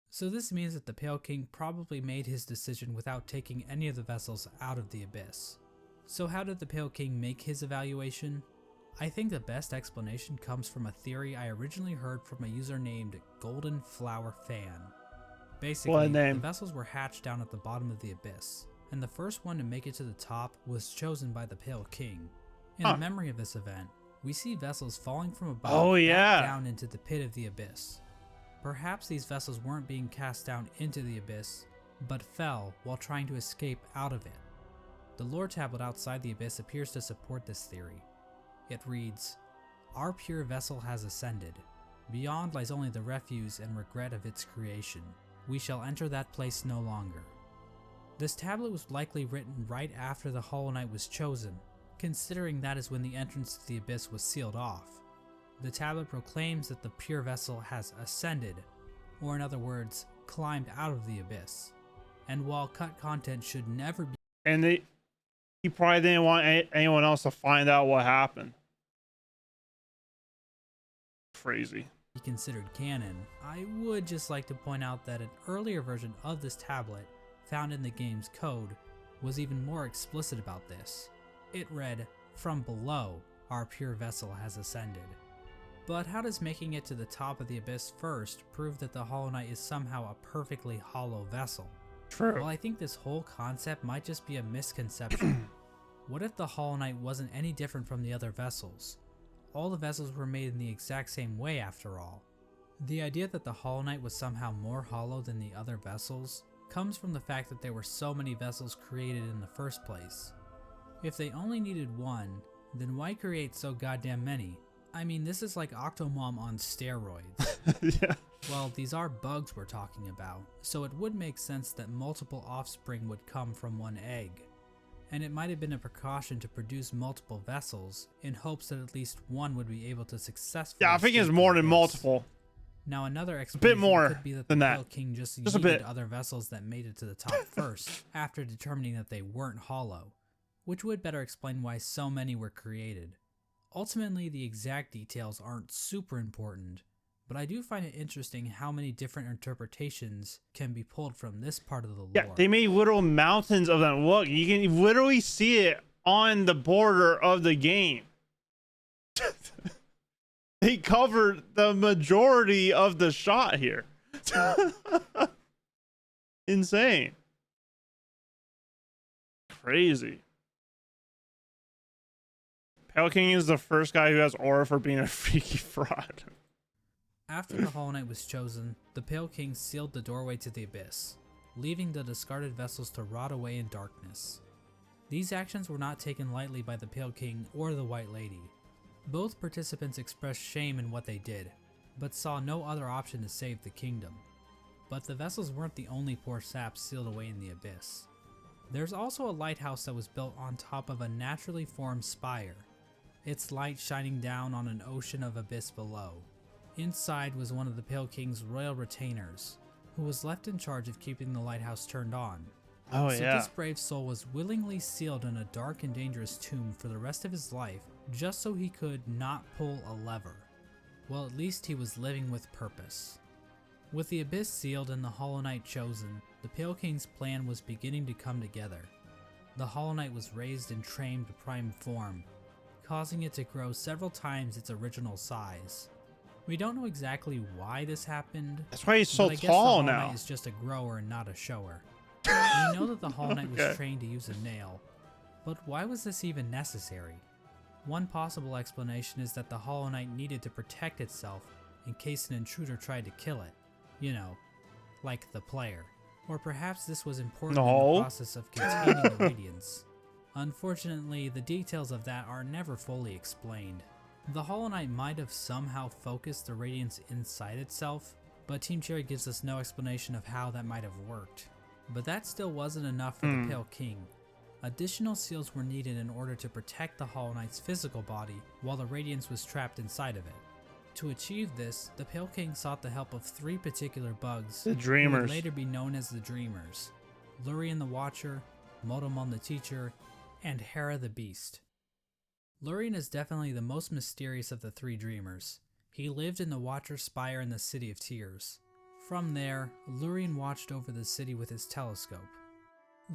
B: So this means that the Pale King probably made his decision without taking any of the vessels out of the Abyss. So how did the Pale King make his evaluation? I think the best explanation comes from a theory I originally heard from a user named Golden Flower Fan. Basically, the vessels were hatched down at the bottom of the Abyss, and the first one to make it to the top was chosen by the Pale King. In the memory of this event, we see vessels falling from above back down into the pit of the Abyss. Perhaps these vessels weren't being cast down into the Abyss, but fell while trying to escape out of it. The lore tablet outside the Abyss appears to support this theory. It reads, "Our pure vessel has ascended. Beyond lies only the refuse and regret of its creation. We shall enter that place no longer." This tablet was likely written right after the Hollow Knight was chosen, considering that is when the entrance to the Abyss was sealed off. The tablet proclaims that the pure vessel has ascended, or in other words, climbed out of the Abyss. And while cut content should never be—
A: And he probably didn't want anyone else to find out what happened. Crazy.
B: considered canon, I would just like to point out that an earlier version of this tablet, found in the game's code, was even more explicit about this. It read, "From below, our pure vessel has ascended." But how does making it to the top of the Abyss first prove that the Hollow Knight is somehow a perfectly hollow vessel?
A: True.
B: Well, I think this whole concept might just be a misconception. What if the Hollow Knight wasn't any different from the other vessels? All the vessels were made in the exact same way after all. The idea that the Hollow Knight was somehow more hollow than the other vessels comes from the fact that there were so many vessels created in the first place. If they only needed one, then why create so goddamn many? I mean, this is like Octomom on steroids.
A: Yeah.
B: Well, these are bugs we're talking about, so it would make sense that multiple offspring would come from one egg. And it might have been a precaution to produce multiple vessels in hopes that at least one would be able to successfully—
A: Yeah, I think it's more than multiple.
B: Now another explanation
A: more
B: could be that
A: than
B: the
A: that.
B: Pale King just
A: a bit.
B: yeeted other vessels that made it to the top first, after determining that they weren't hollow, which would better explain why so many were created. Ultimately, the exact details aren't super important, but I do find it interesting how many different interpretations can be pulled from this part of the lore.
A: Yeah, they made literal mountains of them. Look, you can literally see it on the border of the game. They covered the majority of the shot here. Insane. Crazy. Pale King is the first guy who has aura for being a freaky fraud.
B: After the Hollow Knight was chosen, the Pale King sealed the doorway to the Abyss, leaving the discarded vessels to rot away in darkness. These actions were not taken lightly by the Pale King or the White Lady. Both participants expressed shame in what they did, but saw no other option to save the kingdom. But the vessels weren't the only poor saps sealed away in the Abyss. There's also a lighthouse that was built on top of a naturally formed spire, its light shining down on an ocean of abyss below. Inside was one of the Pale King's royal retainers, who was left in charge of keeping the lighthouse turned on.
A: Oh,
B: So
A: yeah.
B: this brave soul was willingly sealed in a dark and dangerous tomb for the rest of his life, just so he could not pull a lever. Well, at least he was living with purpose. With the Abyss sealed and the Hollow Knight chosen, the Pale King's plan was beginning to come together. The Hollow Knight was raised and trained to prime form, causing it to grow several times its original size. We don't know exactly why this happened.
A: That's why he's so
B: but I guess
A: tall
B: the Hollow
A: now.
B: Knight is just a grower and not a shower. We know that the Hollow Knight
A: Okay.
B: was trained to use a nail, but why was this even necessary? One possible explanation is that the Hollow Knight needed to protect itself in case an intruder tried to kill it. You know, like the player. Or perhaps this was important in
A: No.
B: the process of containing the radiance. Unfortunately, the details of that are never fully explained. The Hollow Knight might have somehow focused the radiance inside itself, but Team Cherry gives us no explanation of how that might have worked. But that still wasn't enough for the Pale King. Additional seals were needed in order to protect the Hollow Knight's physical body while the radiance was trapped inside of it. To achieve this, the Pale King sought the help of three particular bugs
A: The
B: who would
A: Dreamers.
B: later be known as the Dreamers: Lurien the Watcher, Motomon the Teacher, and Hera the Beast. Lurien is definitely the most mysterious of the three Dreamers. He lived in the Watcher's Spire in the City of Tears. From there, Lurien watched over the city with his telescope.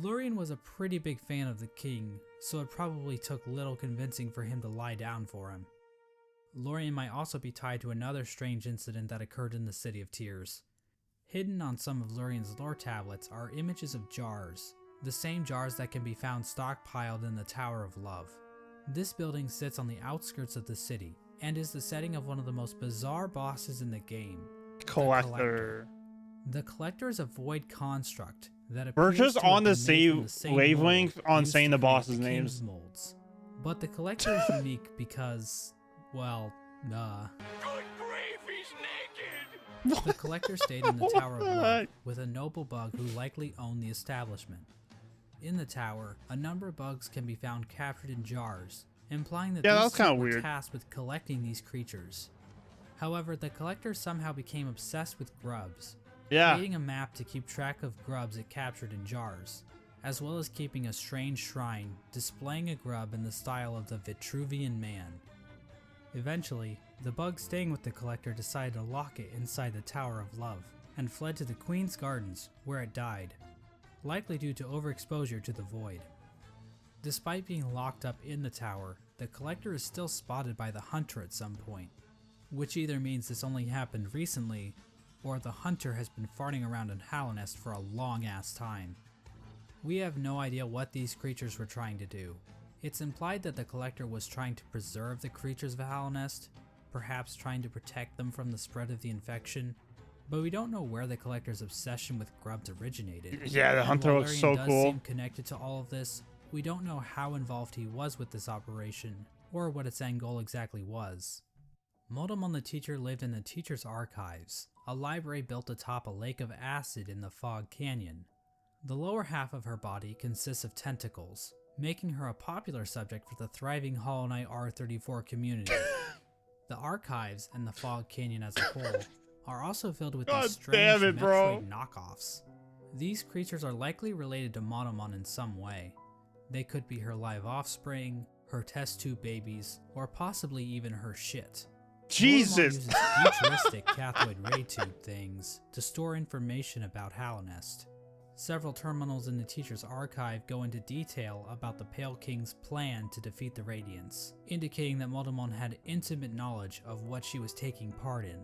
B: Lurien was a pretty big fan of the king, so it probably took little convincing for him to lie down for him. Lurien might also be tied to another strange incident that occurred in the City of Tears. Hidden on some of Lurien's lore tablets are images of jars, the same jars that can be found stockpiled in the Tower of Love. This building sits on the outskirts of the city, and is the setting of one of the most bizarre bosses in the game.
A: Collector.
B: The Collector is a void construct that
A: We're
B: appears
A: just
B: to have
A: on the
B: been made from
A: same
B: the
A: wavelength
B: mold
A: on
B: used
A: saying
B: to
A: the
B: create
A: bosses'
B: the
A: names.
B: king's molds. But the Collector is unique because, well,
D: Good grief, he's naked!
B: The Collector stayed in the Tower of Love
A: What?
B: with a noble bug who likely owned the establishment. In the tower, a number of bugs can be found captured in jars, implying that
A: Yeah,
B: these
A: that's kinda
B: two were
A: weird.
B: tasked with collecting these creatures. However, the Collector somehow became obsessed with grubs,
A: Yeah.
B: creating a map to keep track of grubs it captured in jars, as well as keeping a strange shrine displaying a grub in the style of the Vitruvian Man. Eventually, the bug staying with the Collector decided to lock it inside the Tower of Love, and fled to the Queen's Gardens, where it died, likely due to overexposure to the void. Despite being locked up in the tower, the Collector is still spotted by the Hunter at some point, which either means this only happened recently, or the Hunter has been farting around in Hallownest for a long ass time. We have no idea what these creatures were trying to do. It's implied that the Collector was trying to preserve the creatures of Hallownest, perhaps trying to protect them from the spread of the infection, but we don't know where the Collector's obsession with grubs originated.
A: Yeah, the
B: And
A: Hunter
B: while
A: looks
B: Lurien
A: so
B: does
A: cool.
B: seem connected to all of this, we don't know how involved he was with this operation, or what its end goal exactly was. Motomon the Teacher lived in the Teacher's Archives, a library built atop a lake of acid in the Fog Canyon. The lower half of her body consists of tentacles, making her a popular subject for the thriving Hollow Knight R34 community. The Archives and the Fog Canyon as a whole are also filled with
A: God
B: these strange
A: damn it, bro.
B: Metroid knockoffs. These creatures are likely related to Motomon in some way. They could be her live offspring, her test tube babies, or possibly even her shit. Motomon
A: Jesus.
B: uses futuristic cathode ray tube things to store information about Hallownest. Several terminals in the Teacher's Archive go into detail about the Pale King's plan to defeat the Radiants, indicating that Motomon had intimate knowledge of what she was taking part in.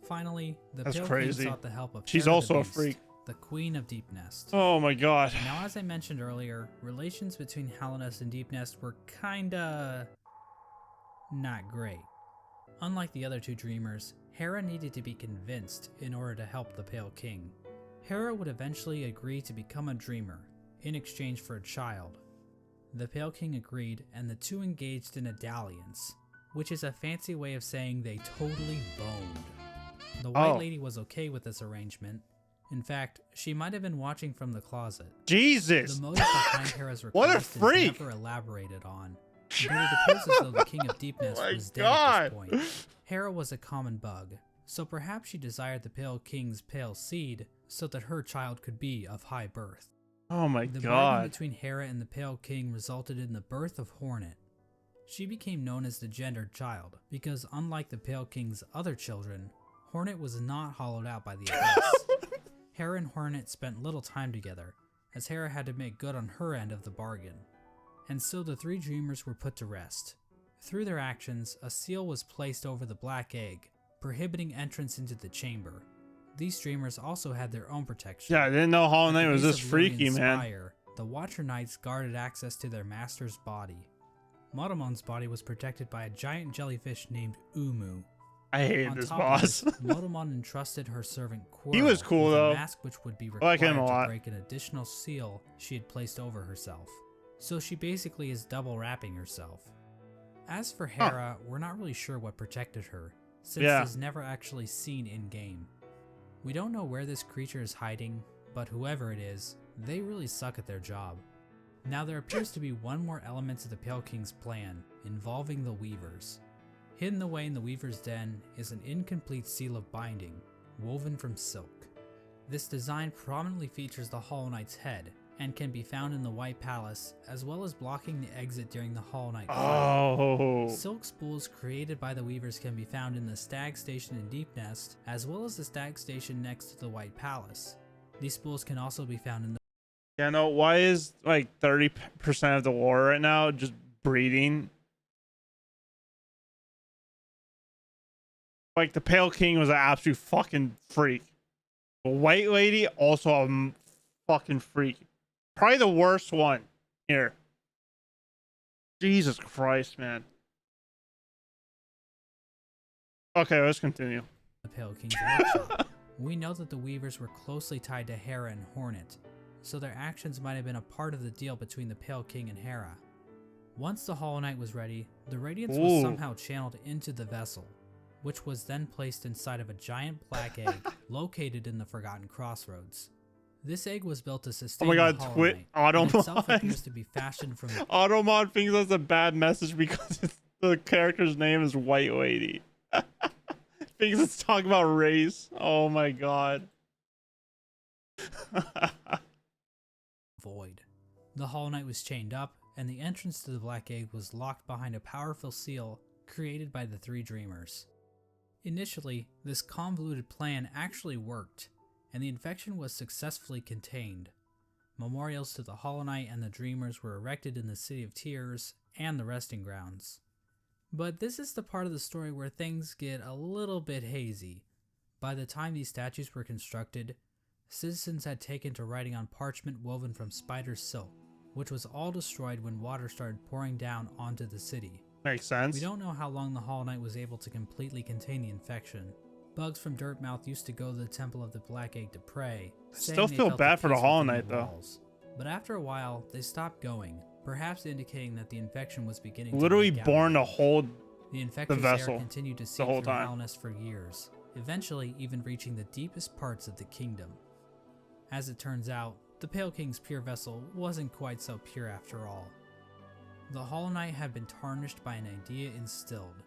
B: Finally, the
A: That's
B: Pale
A: crazy.
B: King sought the help of
A: She's
B: Hera the
A: also a
B: Beast,
A: freak.
B: the Queen of Deep Nest.
A: Oh my god.
B: Now, as I mentioned earlier, relations between Hallownest and Deep Nest were kinda not great. Unlike the other two dreamers, Hera needed to be convinced in order to help the Pale King. Hera would eventually agree to become a dreamer, in exchange for a child. The Pale King agreed, and the two engaged in a dalliance, which is a fancy way of saying they totally boned. The White Lady was okay with this arrangement. In fact, she might have been watching from the closet.
A: Jesus!
B: The motive behind Hera's
A: What a
B: request is
A: freak!
B: never elaborated on, but it appears as though the King of Deepness
A: Oh my
B: was dead
A: God.
B: at this point. Hera was a common bug, so perhaps she desired the Pale King's pale seed so that her child could be of high birth.
A: Oh my
B: The bargain
A: God.
B: between Hera and the Pale King resulted in the birth of Hornet. She became known as the gendered child because, unlike the Pale King's other children, Hornet was not hollowed out by the abyss. Hera and Hornet spent little time together, as Hera had to make good on her end of the bargain. And so the three dreamers were put to rest. Through their actions, a seal was placed over the black egg, prohibiting entrance into the chamber. These dreamers also had their own protection.
A: Yeah, I didn't know Hollow
B: At
A: Knight
B: the
A: was
B: base
A: this
B: of
A: freaky,
B: Lilian's
A: man.
B: Spire, the Watcher Knights guarded access to their master's body. Motomon's body was protected by a giant jellyfish named Umu.
A: I hated
B: On
A: this
B: top
A: boss.
B: of this, Motomon entrusted her servant Quirrell
A: He was cool,
B: with
A: though.
B: a mask which would be
A: I like
B: required
A: him a
B: to
A: lot.
B: break an additional seal she had placed over herself. So she basically is double wrapping herself. As for Hera, we're not really sure what protected her, since
A: Yeah.
B: it is never actually seen in-game. We don't know where this creature is hiding, but whoever it is, they really suck at their job. Now there appears to be one more element to the Pale King's plan, involving the Weavers. Hidden away in the Weaver's Den is an incomplete seal of binding, woven from silk. This design prominently features the Hollow Knight's head, and can be found in the White Palace, as well as blocking the exit during the Hollow Knight fight.
A: Oh.
B: Silk spools created by the Weavers can be found in the Stag Station in Deep Nest, as well as the Stag Station next to the White Palace. These spools can also be found in the
A: Yeah, no, why is like 30% of the war right now just breeding? Like the Pale King was an absolute fucking freak. The White Lady also a fucking freak. Probably the worst one here. Jesus Christ, man. Okay, let's continue.
B: Pale King's workshop. We know that the Weavers were closely tied to Hera and Hornet, so their actions might have been a part of the deal between the Pale King and Hera. Once the Hollow Knight was ready, the Radiance was somehow channeled into the vessel, which was then placed inside of a giant black egg located in the Forgotten Crossroads. This egg was built to sustain the Hollow Knight, and itself appears to be fashioned from
A: Automod thinks that's a bad message because the character's name is White Lady. Thinks it's talking about race. Oh my god.
B: void. The Hollow Knight was chained up, and the entrance to the black egg was locked behind a powerful seal created by the three dreamers. Initially, this convoluted plan actually worked, and the infection was successfully contained. Memorials to the Hollow Knight and the Dreamers were erected in the City of Tears and the Resting Grounds. But this is the part of the story where things get a little bit hazy. By the time these statues were constructed, citizens had taken to writing on parchment woven from spider silk, which was all destroyed when water started pouring down onto the city.
A: Makes sense.
B: We don't know how long the Hollow Knight was able to completely contain the infection. Bugs from Dirtmouth used to go to the Temple of the Black Egg to pray.
A: Still feel bad for the Hollow Knight though.
B: But after a while, they stopped going, perhaps indicating that the infection was beginning
A: Literally
B: to leak out.
A: born to hold
B: The infectious
A: vessel
B: air continued to seep
A: whole
B: through
A: time.
B: Halness for years, eventually even reaching the deepest parts of the kingdom. As it turns out, the Pale King's pure vessel wasn't quite so pure after all. The Hollow Knight had been tarnished by an idea instilled.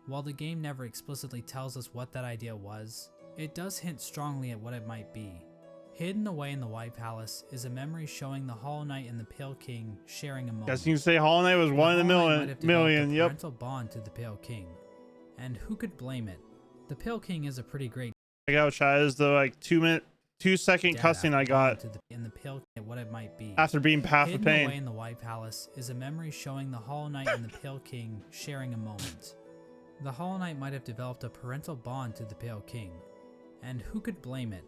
B: While the game never explicitly tells us what that idea was, it does hint strongly at what it might be. Hidden away in the White Palace is a memory showing the Hollow Knight and the Pale King sharing a moment.
A: Guess you can say Hollow Knight was one in a
B: Hollow Knight might have developed
A: million.
B: a
A: Yep.
B: parental bond to the Pale King. And who could blame it? The Pale King is a pretty great
A: I got Chad is the like 2-second
B: dad
A: cutscene I
B: after
A: got
B: to the Pale King what it might be.
A: after being half the
B: Hidden away
A: pain.
B: in the White Palace is a memory showing the Hollow Knight and the Pale King sharing a moment. The Hollow Knight might have developed a parental bond to the Pale King. And who could blame it?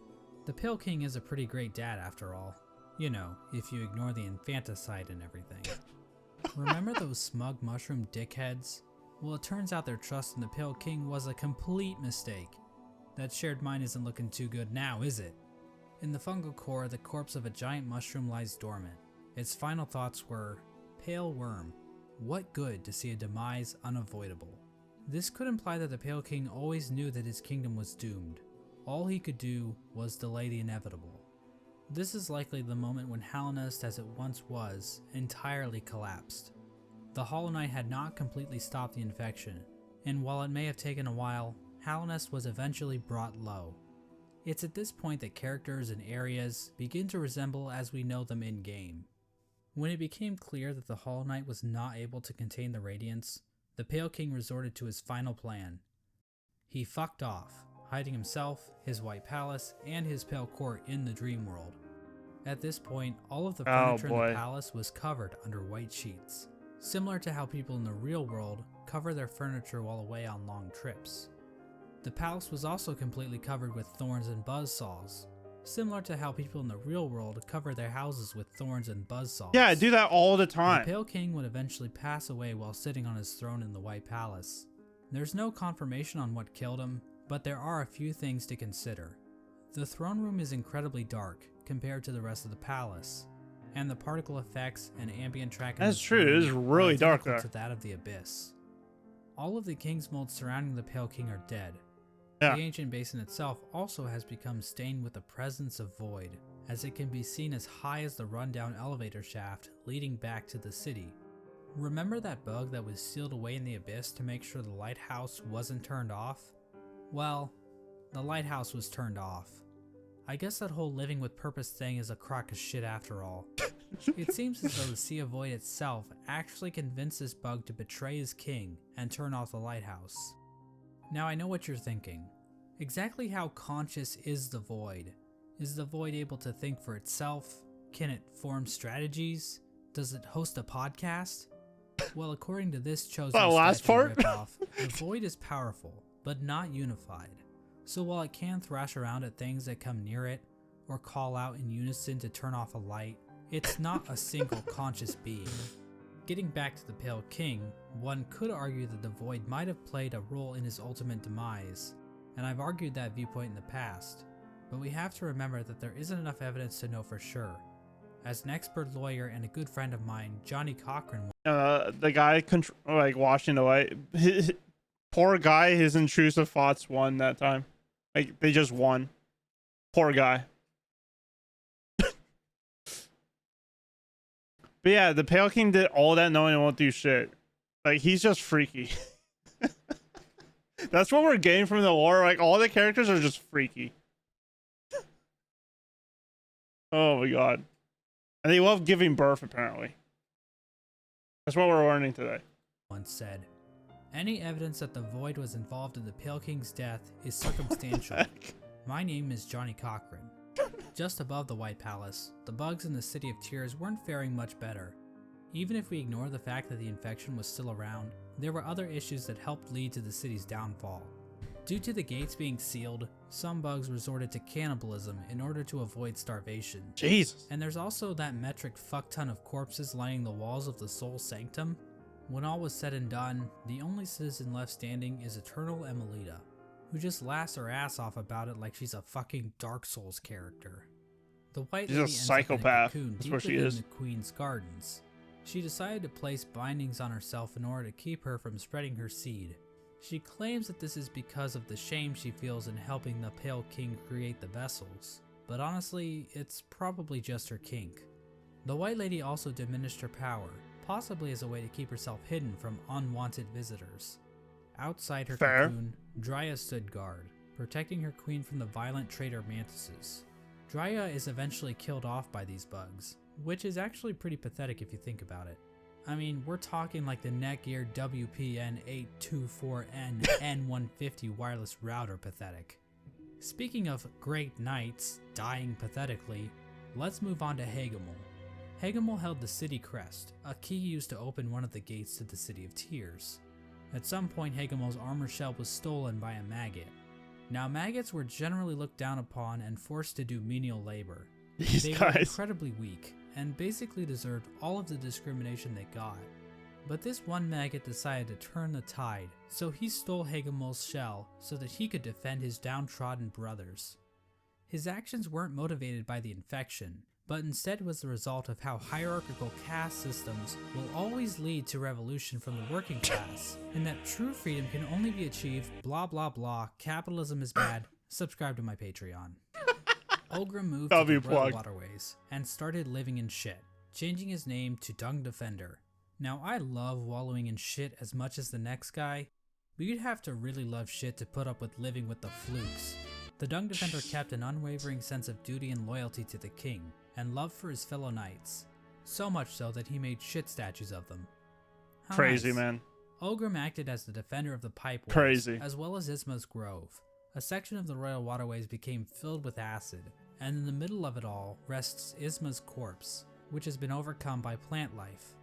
B: The Pale King is a pretty great dad after all. You know, if you ignore the infanticide and everything. Remember those smug mushroom dickheads? Well, it turns out their trust in the Pale King was a complete mistake. That shared mind isn't looking too good now, is it? In the fungal core, the corpse of a giant mushroom lies dormant. Its final thoughts were, "Pale worm, what good to see a demise unavoidable?" This could imply that the Pale King always knew that his kingdom was doomed. All he could do was delay the inevitable. This is likely the moment when Hallownest, as it once was, entirely collapsed. The Hollow Knight had not completely stopped the infection, and while it may have taken a while, Hallownest was eventually brought low. It's at this point that characters and areas begin to resemble as we know them in-game. When it became clear that the Hollow Knight was not able to contain the Radiance, the Pale King resorted to his final plan. He fucked off, hiding himself, his White Palace, and his Pale Court in the Dream World. At this point, all of the furniture in the palace was covered under white sheets, similar to how people in the real world cover their furniture while away on long trips. The palace was also completely covered with thorns and buzzsaws, similar to how people in the real world cover their houses with thorns and buzzsaws.
A: Yeah, I do that all the time.
B: The Pale King would eventually pass away while sitting on his throne in the White Palace. There's no confirmation on what killed him, but there are a few things to consider. The throne room is incredibly dark compared to the rest of the palace, and the particle effects and ambient tracking.
A: That's true, it is really dark there.
B: To that of the Abyss. All of the King's molds surrounding the Pale King are dead.
A: Yeah.
B: The ancient basin itself also has become stained with the presence of void, as it can be seen as high as the rundown elevator shaft leading back to the city. Remember that bug that was sealed away in the Abyss to make sure the lighthouse wasn't turned off? Well, the lighthouse was turned off. I guess that whole living with purpose thing is a crock of shit after all. It seems as though the Sea of Void itself actually convinced this bug to betray his king and turn off the lighthouse. Now I know what you're thinking. Exactly how conscious is the Void? Is the Void able to think for itself? Can it form strategies? Does it host a podcast? Well, according to this chosen ripoff, the Void is powerful, but not unified. So while it can thrash around at things that come near it, or call out in unison to turn off a light, it's not a single conscious being. Getting back to the Pale King, one could argue that the Void might have played a role in his ultimate demise, and I've argued that viewpoint in the past, but we have to remember that there isn't enough evidence to know for sure. As an expert lawyer and a good friend of mine, Johnny Cochran,
A: the guy washing away, poor guy, his intrusive thoughts won that time. Like, they just won. Poor guy. But yeah, the Pale King did all that knowing it won't do shit. Like, he's just freaky. That's what we're getting from the lore. Like, all the characters are just freaky. Oh my god. And they love giving birth, apparently. That's what we're learning today.
B: Once said, "Any evidence that the Void was involved in the Pale King's death is circumstantial. My name is Johnny Cochran." Just above the White Palace, the bugs in the City of Tears weren't faring much better. Even if we ignore the fact that the infection was still around, there were other issues that helped lead to the city's downfall. Due to the gates being sealed, some bugs resorted to cannibalism in order to avoid starvation.
A: Jesus.
B: And there's also that metric fuckton of corpses lining the walls of the Soul Sanctum. When all was said and done, the only citizen left standing is Eternal Emelita, who just laughs her ass off about it like she's a fucking Dark Souls character. The White Lady ends up in a cocoon deep within the Queen's gardens. She decided to place bindings on herself in order to keep her from spreading her seed. She claims that this is because of the shame she feels in helping the Pale King create the vessels, but honestly, it's probably just her kink. The White Lady also diminished her power, possibly as a way to keep herself hidden from unwanted visitors. Outside her cocoon, Dryia stood guard, protecting her queen from the violent traitor mantises. Dryia is eventually killed off by these bugs, which is actually pretty pathetic if you think about it. I mean, we're talking like the Netgear WPN824N N150 wireless router pathetic. Speaking of great knights dying pathetically, let's move on to Hagamol. Hagamol held the city crest, a key used to open one of the gates to the City of Tears. At some point, Hagamol's armor shell was stolen by a maggot. Now, maggots were generally looked down upon and forced to do menial labor. They were incredibly weak, and basically deserved all of the discrimination they got. But this one maggot decided to turn the tide, so he stole Hagemol's shell so that he could defend his downtrodden brothers. His actions weren't motivated by the infection, but instead was the result of how hierarchical caste systems will always lead to revolution from the working class, and that true freedom can only be achieved blah blah blah, capitalism is bad, subscribe to my Patreon. Olgrim moved to the Royal Waterways and started living in shit, changing his name to Dung Defender. Now I love wallowing in shit as much as the next guy, but you'd have to really love shit to put up with living with the flukes. The Dung Defender kept an unwavering sense of duty and loyalty to the king, and love for his fellow knights. So much so that he made shit statues of them. How
A: Crazy,
B: nice.
A: man.
B: Ogrim acted as the defender of the pipe ways,
A: Crazy.
B: as well as Isma's Grove. A section of the royal waterways became filled with acid, and in the middle of it all rests Isma's corpse, which has been overcome by plant life.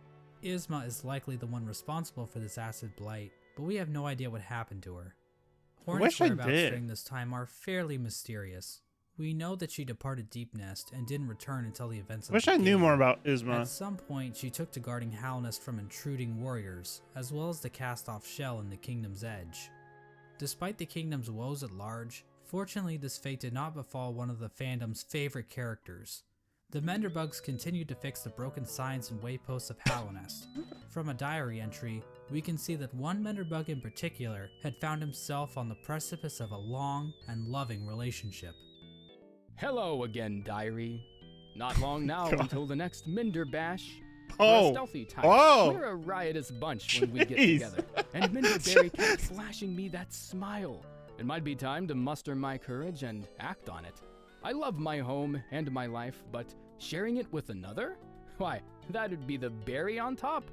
B: Isma is likely the one responsible for this acid blight, but we have no idea what happened to her. Hornet's whereabouts during this time are fairly mysterious. We know that she departed Deep Nest and didn't return until the events of the
A: I knew
B: game.
A: more about Isma.
B: At some point, she took to guarding Halnest from intruding warriors, as well as the cast-off shell in the Kingdom's Edge. Despite the Kingdom's woes at large, fortunately this fate did not befall one of the fandom's favorite characters. The Menderbugs continued to fix the broken signs and wayposts of Halnest. From a diary entry, we can see that one Menderbug in particular had found himself on the precipice of a long and loving relationship.
E: Hello again, diary. Not long now until the next Minder Bash.
A: Oh.
E: We're a stealthy type.
A: Whoa.
E: We're a riotous bunch when we get together. And Minderberry kept flashing me that smile. It might be time to muster my courage and act on it. I love my home and my life, but sharing it with another? Why, that'd be the berry on top.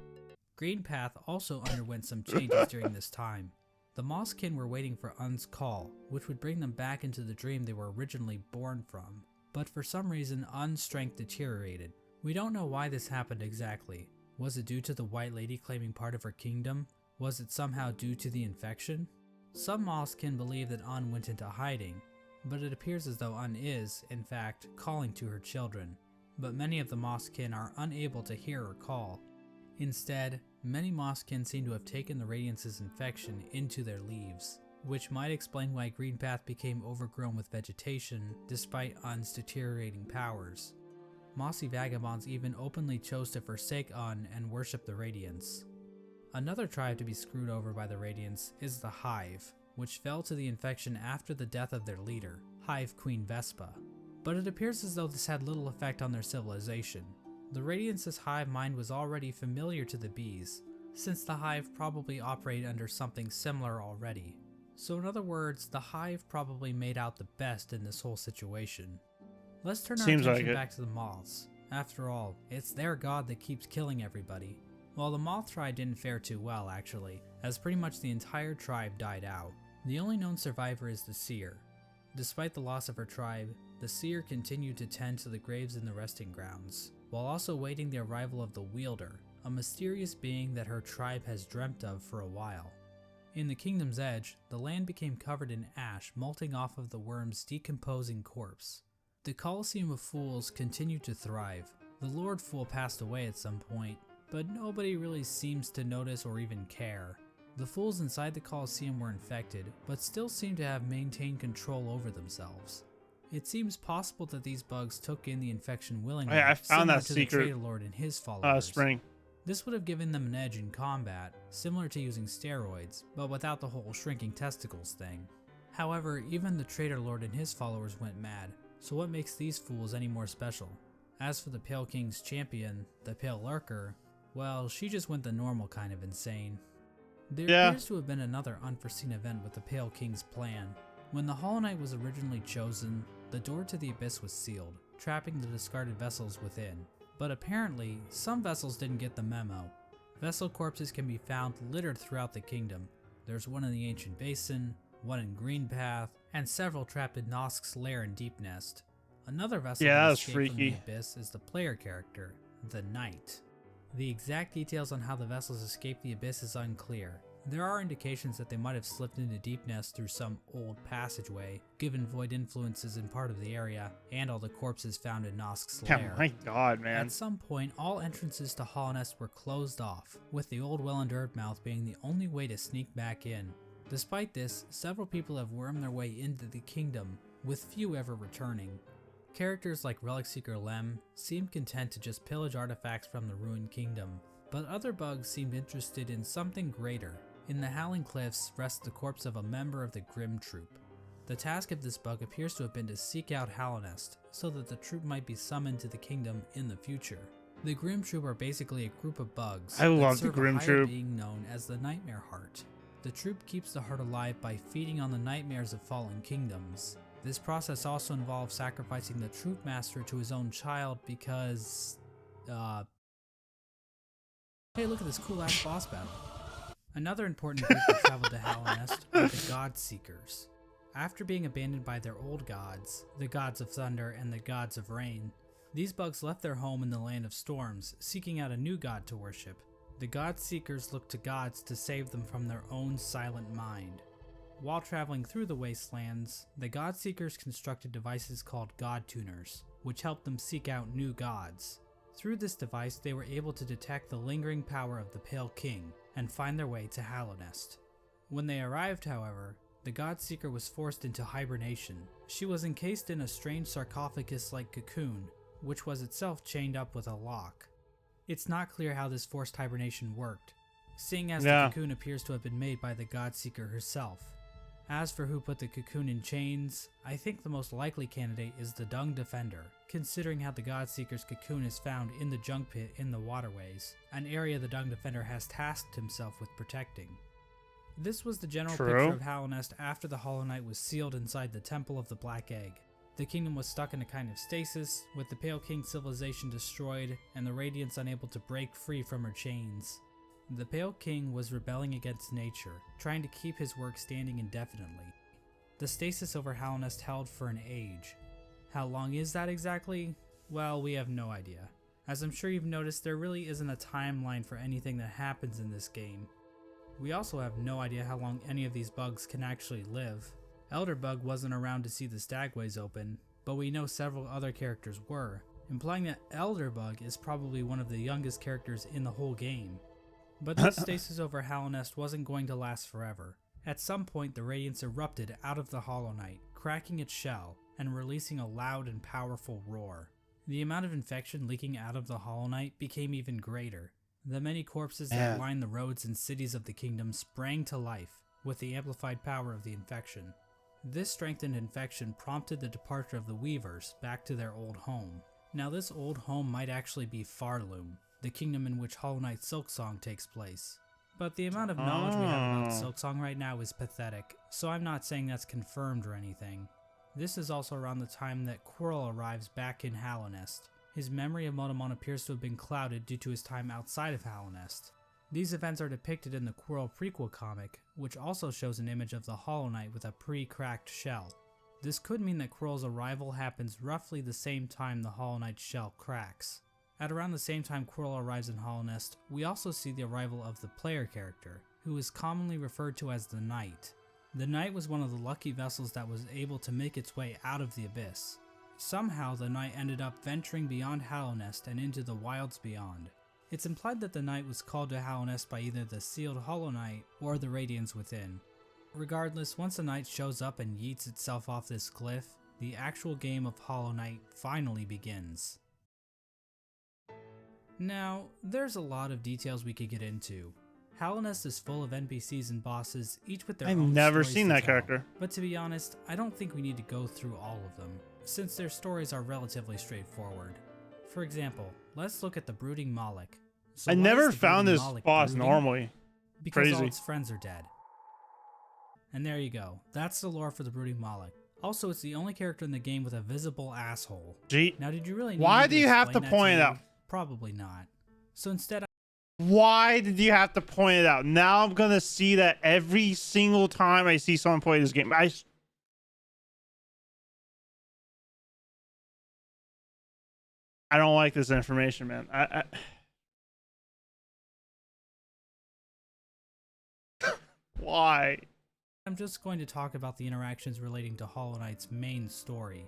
B: Greenpath also underwent some changes during this time. The Mosskin were waiting for Un's call, which would bring them back into the dream they were originally born from. But for some reason, Un's strength deteriorated. We don't know why this happened exactly. Was it due to the White Lady claiming part of her kingdom? Was it somehow due to the infection? Some Mosskin believe that Un went into hiding, but it appears as though Un is, in fact, calling to her children. But many of the Mosskin are unable to hear her call. Instead, many Mosskin seem to have taken the Radiance's infection into their leaves, which might explain why Greenpath became overgrown with vegetation despite Un's deteriorating powers. Mossy vagabonds even openly chose to forsake Un and worship the Radiance. Another tribe to be screwed over by the Radiance is the Hive, which fell to the infection after the death of their leader, Hive Queen Vespa. But it appears as though this had little effect on their civilization. The Radiance's hive mind was already familiar to the bees, since the hive probably operated under something similar already. So in other words, the hive probably made out the best in this whole situation. Let's turn our attention back to the moths. After all, it's their god that keeps killing everybody. Well, the moth tribe didn't fare too well actually, as pretty much the entire tribe died out. The only known survivor is the seer. Despite the loss of her tribe, the seer continued to tend to the graves in the resting grounds, while also waiting the arrival of the wielder, a mysterious being that her tribe has dreamt of for a while. In the Kingdom's Edge, the land became covered in ash molting off of the worm's decomposing corpse. The Colosseum of Fools continued to thrive. The Lord Fool passed away at some point, but nobody really seems to notice or even care. The fools inside the Colosseum were infected, but still seem to have maintained control over themselves. It seems possible that these bugs took in the infection willingly,
A: I found that
B: to
A: secret
B: the Traitor Lord and his followers.
A: spring.
B: This would have given them an edge in combat, similar to using steroids, but without the whole shrinking testicles thing. However, even the Traitor Lord and his followers went mad, so what makes these fools any more special? As for the Pale King's champion, the Pale Lurker, well, she just went the normal kind of insane. There appears to have been another unforeseen event with the Pale King's plan. When the Hollow Knight was originally chosen, the door to the Abyss was sealed, trapping the discarded vessels within. But apparently, some vessels didn't get the memo. Vessel corpses can be found littered throughout the kingdom. There's one in the Ancient Basin, one in Greenpath, and several trapped in Nosk's lair in Deep Nest. Another vessel that escaped from the Abyss is the player character, the Knight. The exact details on how the vessels escaped the Abyss is unclear, There are indications that they might have slipped into Deepnest through some old passageway, given void influences in part of the area, and all the corpses found in Nosk's lair.
A: Oh my god, man.
B: At some point, all entrances to Hollownest were closed off, with the old well-endured mouth being the only way to sneak back in. Despite this, several people have wormed their way into the kingdom, with few ever returning. Characters like Relic Seeker Lem seemed content to just pillage artifacts from the ruined kingdom, but other bugs seemed interested in something greater. In the Howling Cliffs rests the corpse of a member of the Grim Troop. The task of this bug appears to have been to seek out Hallownest, so that the troop might be summoned to the kingdom in the future. The Grim Troop are basically a group of bugs
A: I
B: that
A: love the
B: serve
A: Grim
B: a higher
A: Troop.
B: being known as the Nightmare Heart. The troop keeps the heart alive by feeding on the nightmares of fallen kingdoms. This process also involves sacrificing the troop master to his own child because, hey, look at this cool ass boss battle. Another important group that traveled to Hallownest are the God Seekers. After being abandoned by their old gods, the gods of thunder and the gods of rain, these bugs left their home in the land of storms, seeking out a new god to worship. The God Seekers looked to gods to save them from their own silent mind. While traveling through the wastelands, the God Seekers constructed devices called God Tuners, which helped them seek out new gods. Through this device, they were able to detect the lingering power of the Pale King and find their way to Hallownest. When they arrived, however, the God Seeker was forced into hibernation. She was encased in a strange sarcophagus-like cocoon, which was itself chained up with a lock. It's not clear how this forced hibernation worked, seeing as the cocoon appears to have been made by the God Seeker herself. As for who put the cocoon in chains, I think the most likely candidate is the Dung Defender, considering how the God Seeker's cocoon is found in the junk pit in the waterways, an area the Dung Defender has tasked himself with protecting. This was the general picture of Hallownest after the Hollow Knight was sealed inside the Temple of the Black Egg. The kingdom was stuck in a kind of stasis, with the Pale King civilization destroyed and the Radiance unable to break free from her chains. The Pale King was rebelling against nature, trying to keep his work standing indefinitely. The stasis over Hallownest held for an age. How long is that exactly? Well, we have no idea. As I'm sure you've noticed, there really isn't a timeline for anything that happens in this game. We also have no idea how long any of these bugs can actually live. Elderbug wasn't around to see the stagways open, but we know several other characters were, implying that Elderbug is probably one of the youngest characters in the whole game. But this stasis over Hallownest wasn't going to last forever. At some point, the Radiance erupted out of the Hollow Knight, cracking its shell and releasing a loud and powerful roar. The amount of infection leaking out of the Hollow Knight became even greater. The many corpses that lined the roads and cities of the kingdom sprang to life with the amplified power of the infection. This strengthened infection prompted the departure of the Weavers back to their old home. Now this old home might actually be Farloom, the kingdom in which Hollow Knight Silksong takes place. But the amount of knowledge we have about Silksong right now is pathetic, so I'm not saying that's confirmed or anything. This is also around the time that Quirrell arrives back in Hallownest. His memory of Motomon appears to have been clouded due to his time outside of Hallownest. These events are depicted in the Quirrell prequel comic, which also shows an image of the Hollow Knight with a pre-cracked shell. This could mean that Quirrell's arrival happens roughly the same time the Hollow Knight's shell cracks. At around the same time Quirrell arrives in Hallownest, we also see the arrival of the player character, who is commonly referred to as the Knight. The Knight was one of the lucky vessels that was able to make its way out of the abyss. Somehow the Knight ended up venturing beyond Hallownest and into the wilds beyond. It's implied that the Knight was called to Hallownest by either the sealed Hollow Knight or the Radiance within. Regardless, once the Knight shows up and yeets itself off this cliff, the actual game of Hollow Knight finally begins. Now, there's a lot of details we could get into. Hallownest is full of NPCs and bosses, each with their own
A: I've never
B: stories
A: seen
B: to
A: that
B: tell.
A: character.
B: But to be honest, I don't think we need to go through all of them, since their stories are relatively straightforward. For example, let's look at the Brooding Moloch. So
A: I
B: why
A: never
B: is the
A: found
B: Brooding
A: this
B: Moloch
A: boss
B: brooding?
A: normally.
B: Because all
A: Crazy.
B: its friends are dead. And there you go. That's the lore for the Brooding Moloch. Also, it's the only character in the game with a visible asshole.
A: Gee,
B: Now, did you really need
A: why
B: me
A: do you have to
B: explain that
A: point it
B: you?
A: out?
B: Probably not. So instead,
A: why did you have to point it out? Now I'm gonna see that every single time I see someone play this game. I don't like this information, man. Why?
B: I'm just going to talk about the interactions relating to Hollow Knight's main story.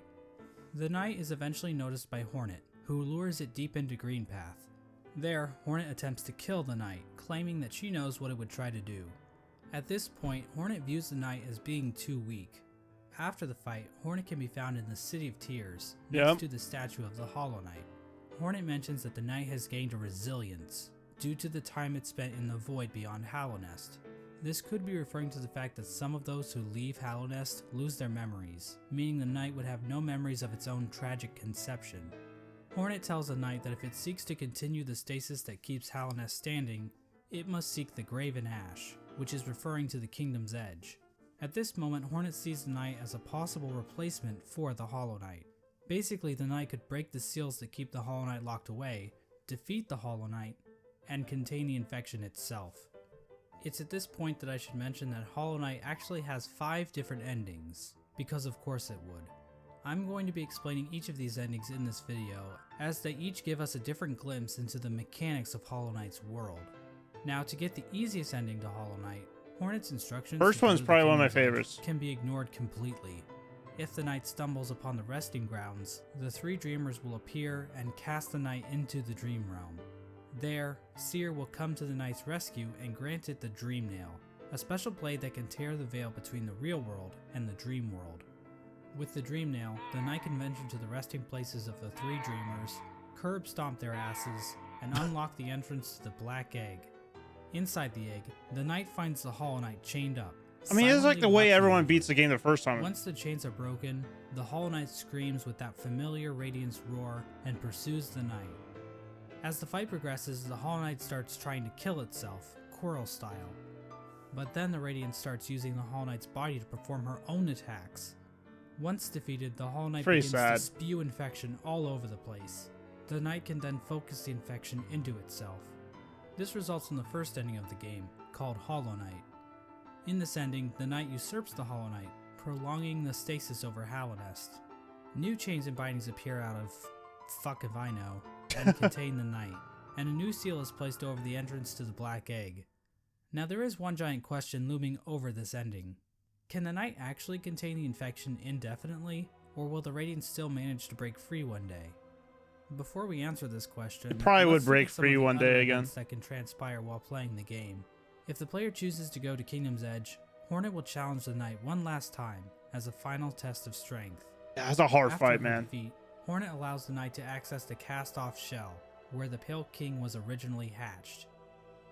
B: The knight is eventually noticed by Hornet, who lures it deep into Greenpath. There, Hornet attempts to kill the knight, claiming that she knows what it would try to do. At this point, Hornet views the knight as being too weak. After the fight, Hornet can be found in the City of Tears, next to the statue of the Hollow Knight. Hornet mentions that the knight has gained a resilience, due to the time it spent in the void beyond Hallownest. This could be referring to the fact that some of those who leave Hallownest lose their memories, meaning the knight would have no memories of its own tragic conception. Hornet tells the knight that if it seeks to continue the stasis that keeps Hallownest standing, it must seek the Graven Ash, which is referring to the Kingdom's Edge. At this moment, Hornet sees the knight as a possible replacement for the Hollow Knight. Basically, the knight could break the seals that keep the Hollow Knight locked away, defeat the Hollow Knight, and contain the infection itself. It's at this point that I should mention that Hollow Knight actually has 5 different endings, because of course it would. I'm going to be explaining each of these endings in this video, as they each give us a different glimpse into the mechanics of Hollow Knight's world. Now, to get the easiest ending to Hollow Knight, Hornet's instructions
A: First one's probably one of my favorites.
B: can be ignored completely. If the knight stumbles upon the resting grounds, the 3 dreamers will appear and cast the knight into the dream realm. There, Seer will come to the knight's rescue and grant it the Dream Nail, a special blade that can tear the veil between the real world and the dream world. With the Dream Nail, the knight can venture to the resting places of the 3 dreamers, curb stomp their asses, and unlock the entrance to the Black Egg. Inside the egg, the knight finds the Hollow Knight chained up.
A: I mean, it's like the way everyone beats the game the first time.
B: Once the chains are broken, the Hollow Knight screams with that familiar Radiance roar and pursues the knight. As the fight progresses, the Hollow Knight starts trying to kill itself, Quirrell style. But then the Radiance starts using the Hollow Knight's body to perform her own attacks. Once defeated, the Hollow Knight begins to spew infection all over the place. The knight can then focus the infection into itself. This results in the first ending of the game, called Hollow Knight. In this ending, the knight usurps the Hollow Knight, prolonging the stasis over Hallownest. New chains and bindings appear out of fuck if I know, and contain the knight, and a new seal is placed over the entrance to the Black Egg. Now there is one giant question looming over this ending. Can the knight actually contain the infection indefinitely, or will the Radiance still manage to break free one day? Before we answer this question,
A: it probably would break
B: some
A: free
B: of the
A: one
B: other
A: day again.
B: events that can transpire while playing the game. If the player chooses to go to Kingdom's Edge, Hornet will challenge the knight one last time as a final test of strength.
A: Yeah, that's a hard
B: After
A: fight,
B: her
A: man.
B: defeat, Hornet allows the knight to access the cast-off shell, where the Pale King was originally hatched.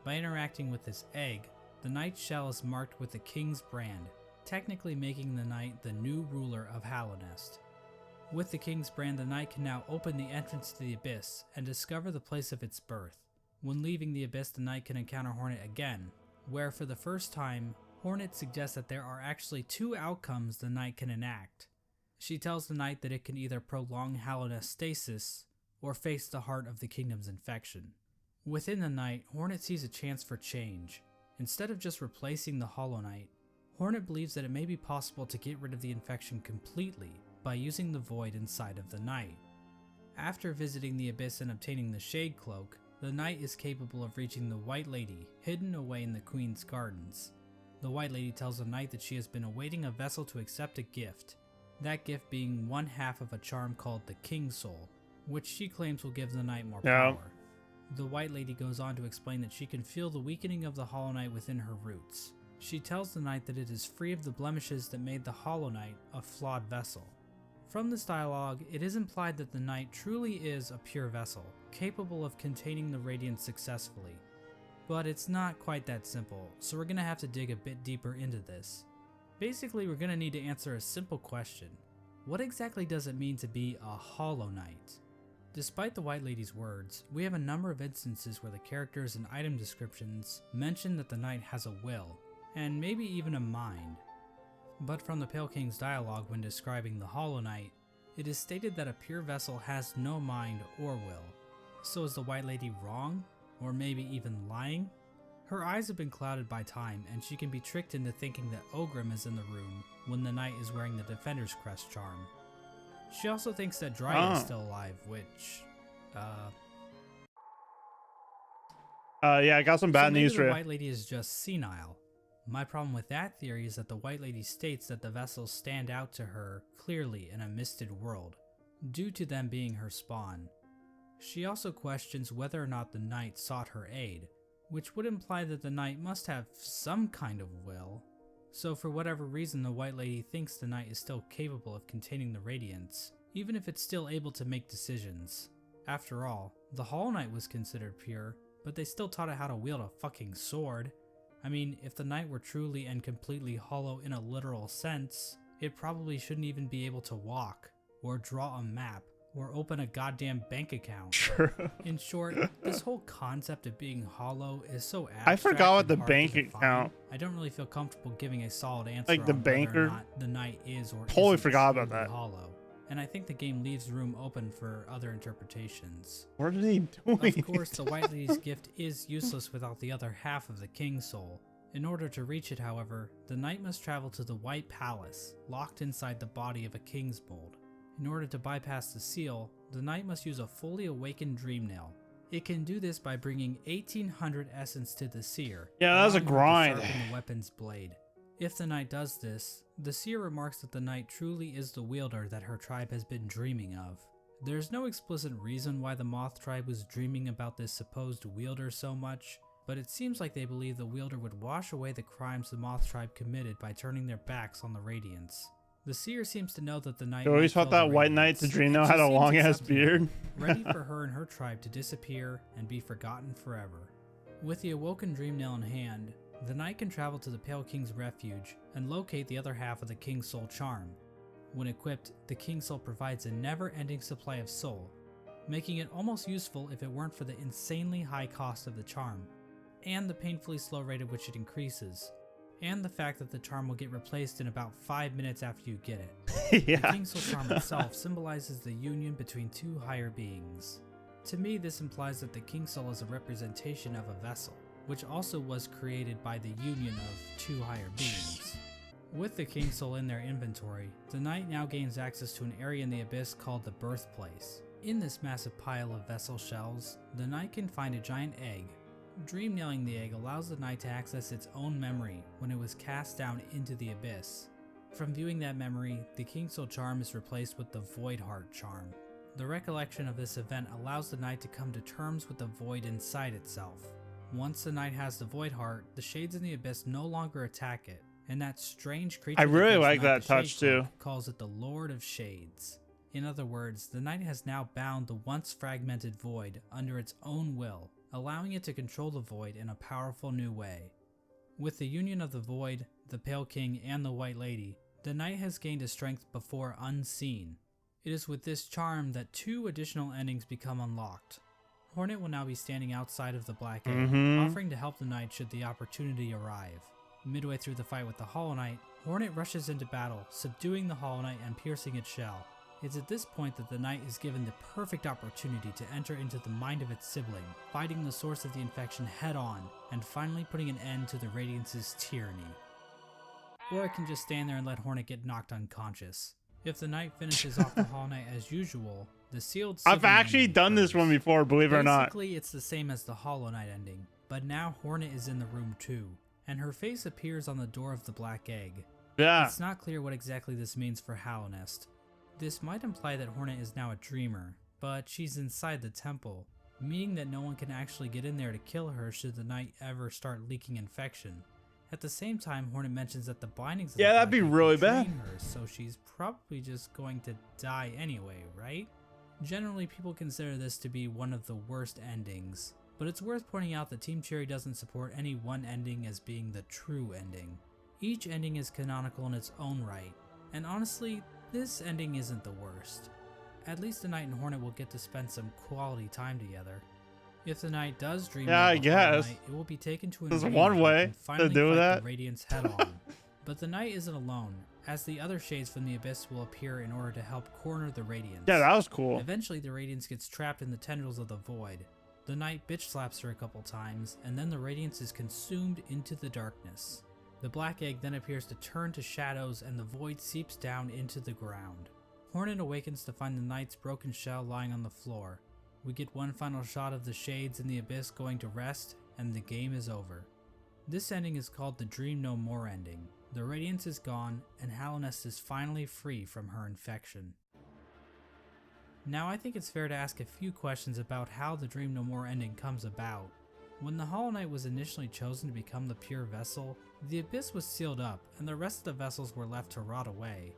B: By interacting with this egg, the knight's shell is marked with the king's brand, technically making the knight the new ruler of Hallownest. With the king's brand, the knight can now open the entrance to the Abyss and discover the place of its birth. When leaving the Abyss, the knight can encounter Hornet again, where for the first time, Hornet suggests that there are actually 2 outcomes the knight can enact. She tells the knight that it can either prolong Hallownest stasis, or face the heart of the kingdom's infection. Within the knight, Hornet sees a chance for change. Instead of just replacing the Hollow Knight, Hornet believes that it may be possible to get rid of the infection completely by using the void inside of the knight. After visiting the Abyss and obtaining the Shade Cloak, the knight is capable of reaching the White Lady, hidden away in the Queen's Gardens. The White Lady tells the knight that she has been awaiting a vessel to accept a gift, that gift being 1/2 of a charm called the King's Soul, which she claims will give the knight more power. The White Lady goes on to explain that she can feel the weakening of the Hollow Knight within her roots. She tells the knight that it is free of the blemishes that made the Hollow Knight a flawed vessel. From this dialogue, it is implied that the knight truly is a pure vessel, capable of containing the Radiance successfully. But it's not quite that simple, so we're going to have to dig a bit deeper into this. Basically, we're going to need to answer a simple question. What exactly does it mean to be a Hollow Knight? Despite the White Lady's words, we have a number of instances where the characters and item descriptions mention that the knight has a will, and maybe even a mind. But from the Pale King's dialogue when describing the Hollow Knight, it is stated that a pure vessel has no mind or will. So is the White Lady wrong? Or maybe even lying? Her eyes have been clouded by time, and she can be tricked into thinking that Ogrim is in the room when the knight is wearing the Defender's Crest charm. She also thinks that Dryad is still alive, which,
A: yeah, I got some bad news for
B: the
A: you.
B: White Lady is just senile. My problem with that theory is that the White Lady states that the vessels stand out to her clearly in a misted world, due to them being her spawn. She also questions whether or not the Knight sought her aid, which would imply that the Knight must have some kind of will. So for whatever reason, the White Lady thinks the Knight is still capable of containing the Radiance, even if it's still able to make decisions. After all, the Hollow Knight was considered pure, but they still taught it how to wield a fucking sword. I mean, if the Knight were truly and completely hollow in a literal sense, it probably shouldn't even be able to walk, or draw a map, or open a goddamn bank account.
A: True.
B: In short, this whole concept of being hollow is so abstract.
A: I forgot what
B: and
A: the
B: hard
A: bank
B: to define.
A: account.
B: I don't really feel comfortable giving a solid answer
A: Like the
B: on whether
A: banker?
B: or not the Knight is or
A: Totally
B: isn't
A: forgot about
B: truly
A: that.
B: hollow. And I think the game leaves room open for other interpretations.
A: What are they doing?
B: Of course, the White Lady's gift is useless without the other half of the King's Soul. In order to reach it, however, the Knight must travel to the White Palace, locked inside the body of a King's Mold. In order to bypass the seal, the Knight must use a fully awakened Dream Nail. It can do this by bringing 1800 essence to the Seer.
A: Yeah, that was a
B: allowing her to
A: grind.
B: sharpen the weapon's blade. If the Knight does this, the Seer remarks that the Knight truly is the wielder that her tribe has been dreaming of. There's no explicit reason why the Moth tribe was dreaming about this supposed wielder so much, but it seems like they believe the wielder would wash away the crimes the Moth tribe committed by turning their backs on the Radiance. The Seer seems to know that the Knight
A: I always
B: might
A: thought
B: kill
A: that
B: the
A: White Knight
B: Radiance,
A: to Dream
B: and
A: Nail
B: she
A: had a
B: seems
A: long ass
B: accepting,
A: beard.
B: ready for her and her tribe to disappear and be forgotten forever. With the awoken Dream Nail in hand, the Knight can travel to the Pale King's refuge and locate the other half of the King's Soul charm. When equipped, the King's Soul provides a never-ending supply of soul, making it almost useful if it weren't for the insanely high cost of the charm, and the painfully slow rate at which it increases, and the fact that the charm will get replaced in about 5 minutes after you get it.
A: Yeah.
B: The King's Soul charm itself symbolizes the union between two higher beings. To me, this implies that the King's Soul is a representation of a vessel, which also was created by the union of two higher beings. With the King's Soul in their inventory, the Knight now gains access to an area in the Abyss called the Birthplace. In this massive pile of vessel shells, the Knight can find a giant egg. Dream nailing the egg allows the Knight to access its own memory when it was cast down into the Abyss. From viewing that memory, the King's Soul charm is replaced with the Void Heart charm. The recollection of this event allows the Knight to come to terms with the void inside itself. Once the Knight has the Void Heart, the shades in the Abyss no longer attack it, and that strange creature
A: I really
B: gives
A: like
B: Knight
A: that
B: the
A: touch,
B: Shade
A: too.
B: Cloak calls it the Lord of Shades. In other words, the Knight has now bound the once fragmented void under its own will, allowing it to control the void in a powerful new way. With the union of the void, the Pale King, and the White Lady, the Knight has gained a strength before unseen. It is with this charm that 2 additional endings become unlocked. Hornet will now be standing outside of the Black Egg, offering to help the Knight should the opportunity arrive. Midway through the fight with the Hollow Knight, Hornet rushes into battle, subduing the Hollow Knight and piercing its shell. It's at this point that the Knight is given the perfect opportunity to enter into the mind of its sibling, fighting the source of the infection head on, and finally putting an end to the Radiance's tyranny. Or it can just stand there and let Hornet get knocked unconscious. If the Knight finishes off the Hollow Knight as usual, the sealed
A: I've
B: sibling
A: actually
B: ending
A: done this
B: occurs.
A: one before, believe it or not.
B: Basically, it's the same as the Hollow Knight ending, but now Hornet is in the room too, and her face appears on the door of the Black Egg.
A: Yeah.
B: It's not clear what exactly this means for Hallownest. This might imply that Hornet is now a dreamer, but she's inside the temple, meaning that no one can actually get in there to kill her should the Knight ever start leaking infection. At the same time, Hornet mentions that the bindings of the
A: that'd
B: Black
A: be
B: Egg
A: really
B: will drain
A: bad.
B: her, so she's probably just going to die anyway, right? Generally, people consider this to be one of the worst endings, but it's worth pointing out that Team Cherry doesn't support any one ending as being the true ending. Each ending is canonical in its own right, and honestly, this ending isn't the worst. At least the Knight and Hornet will get to spend some quality time together. If the Knight does dream
A: Yeah, I
B: of the Hollow
A: guess.
B: Knight, it will be taken to an
A: There's
B: arena
A: one
B: where it
A: way
B: can
A: to
B: finally
A: do
B: fight
A: that.
B: the Radiance head on. But the Knight isn't alone, as the other shades from the Abyss will appear in order to help corner the Radiance.
A: Yeah, that was cool.
B: Eventually, the Radiance gets trapped in the tendrils of the Void. The Knight bitch slaps her a couple times, and then the Radiance is consumed into the darkness. The Black Egg then appears to turn to shadows, and the Void seeps down into the ground. Hornet awakens to find the Knight's broken shell lying on the floor. We get one final shot of the shades in the Abyss going to rest, and the game is over. This ending is called the Dream No More ending. The Radiance is gone, and Hallownest is finally free from her infection. Now I think it's fair to ask a few questions about how the Dream No More ending comes about. When the Hollow Knight was initially chosen to become the pure vessel, the Abyss was sealed up and the rest of the vessels were left to rot away.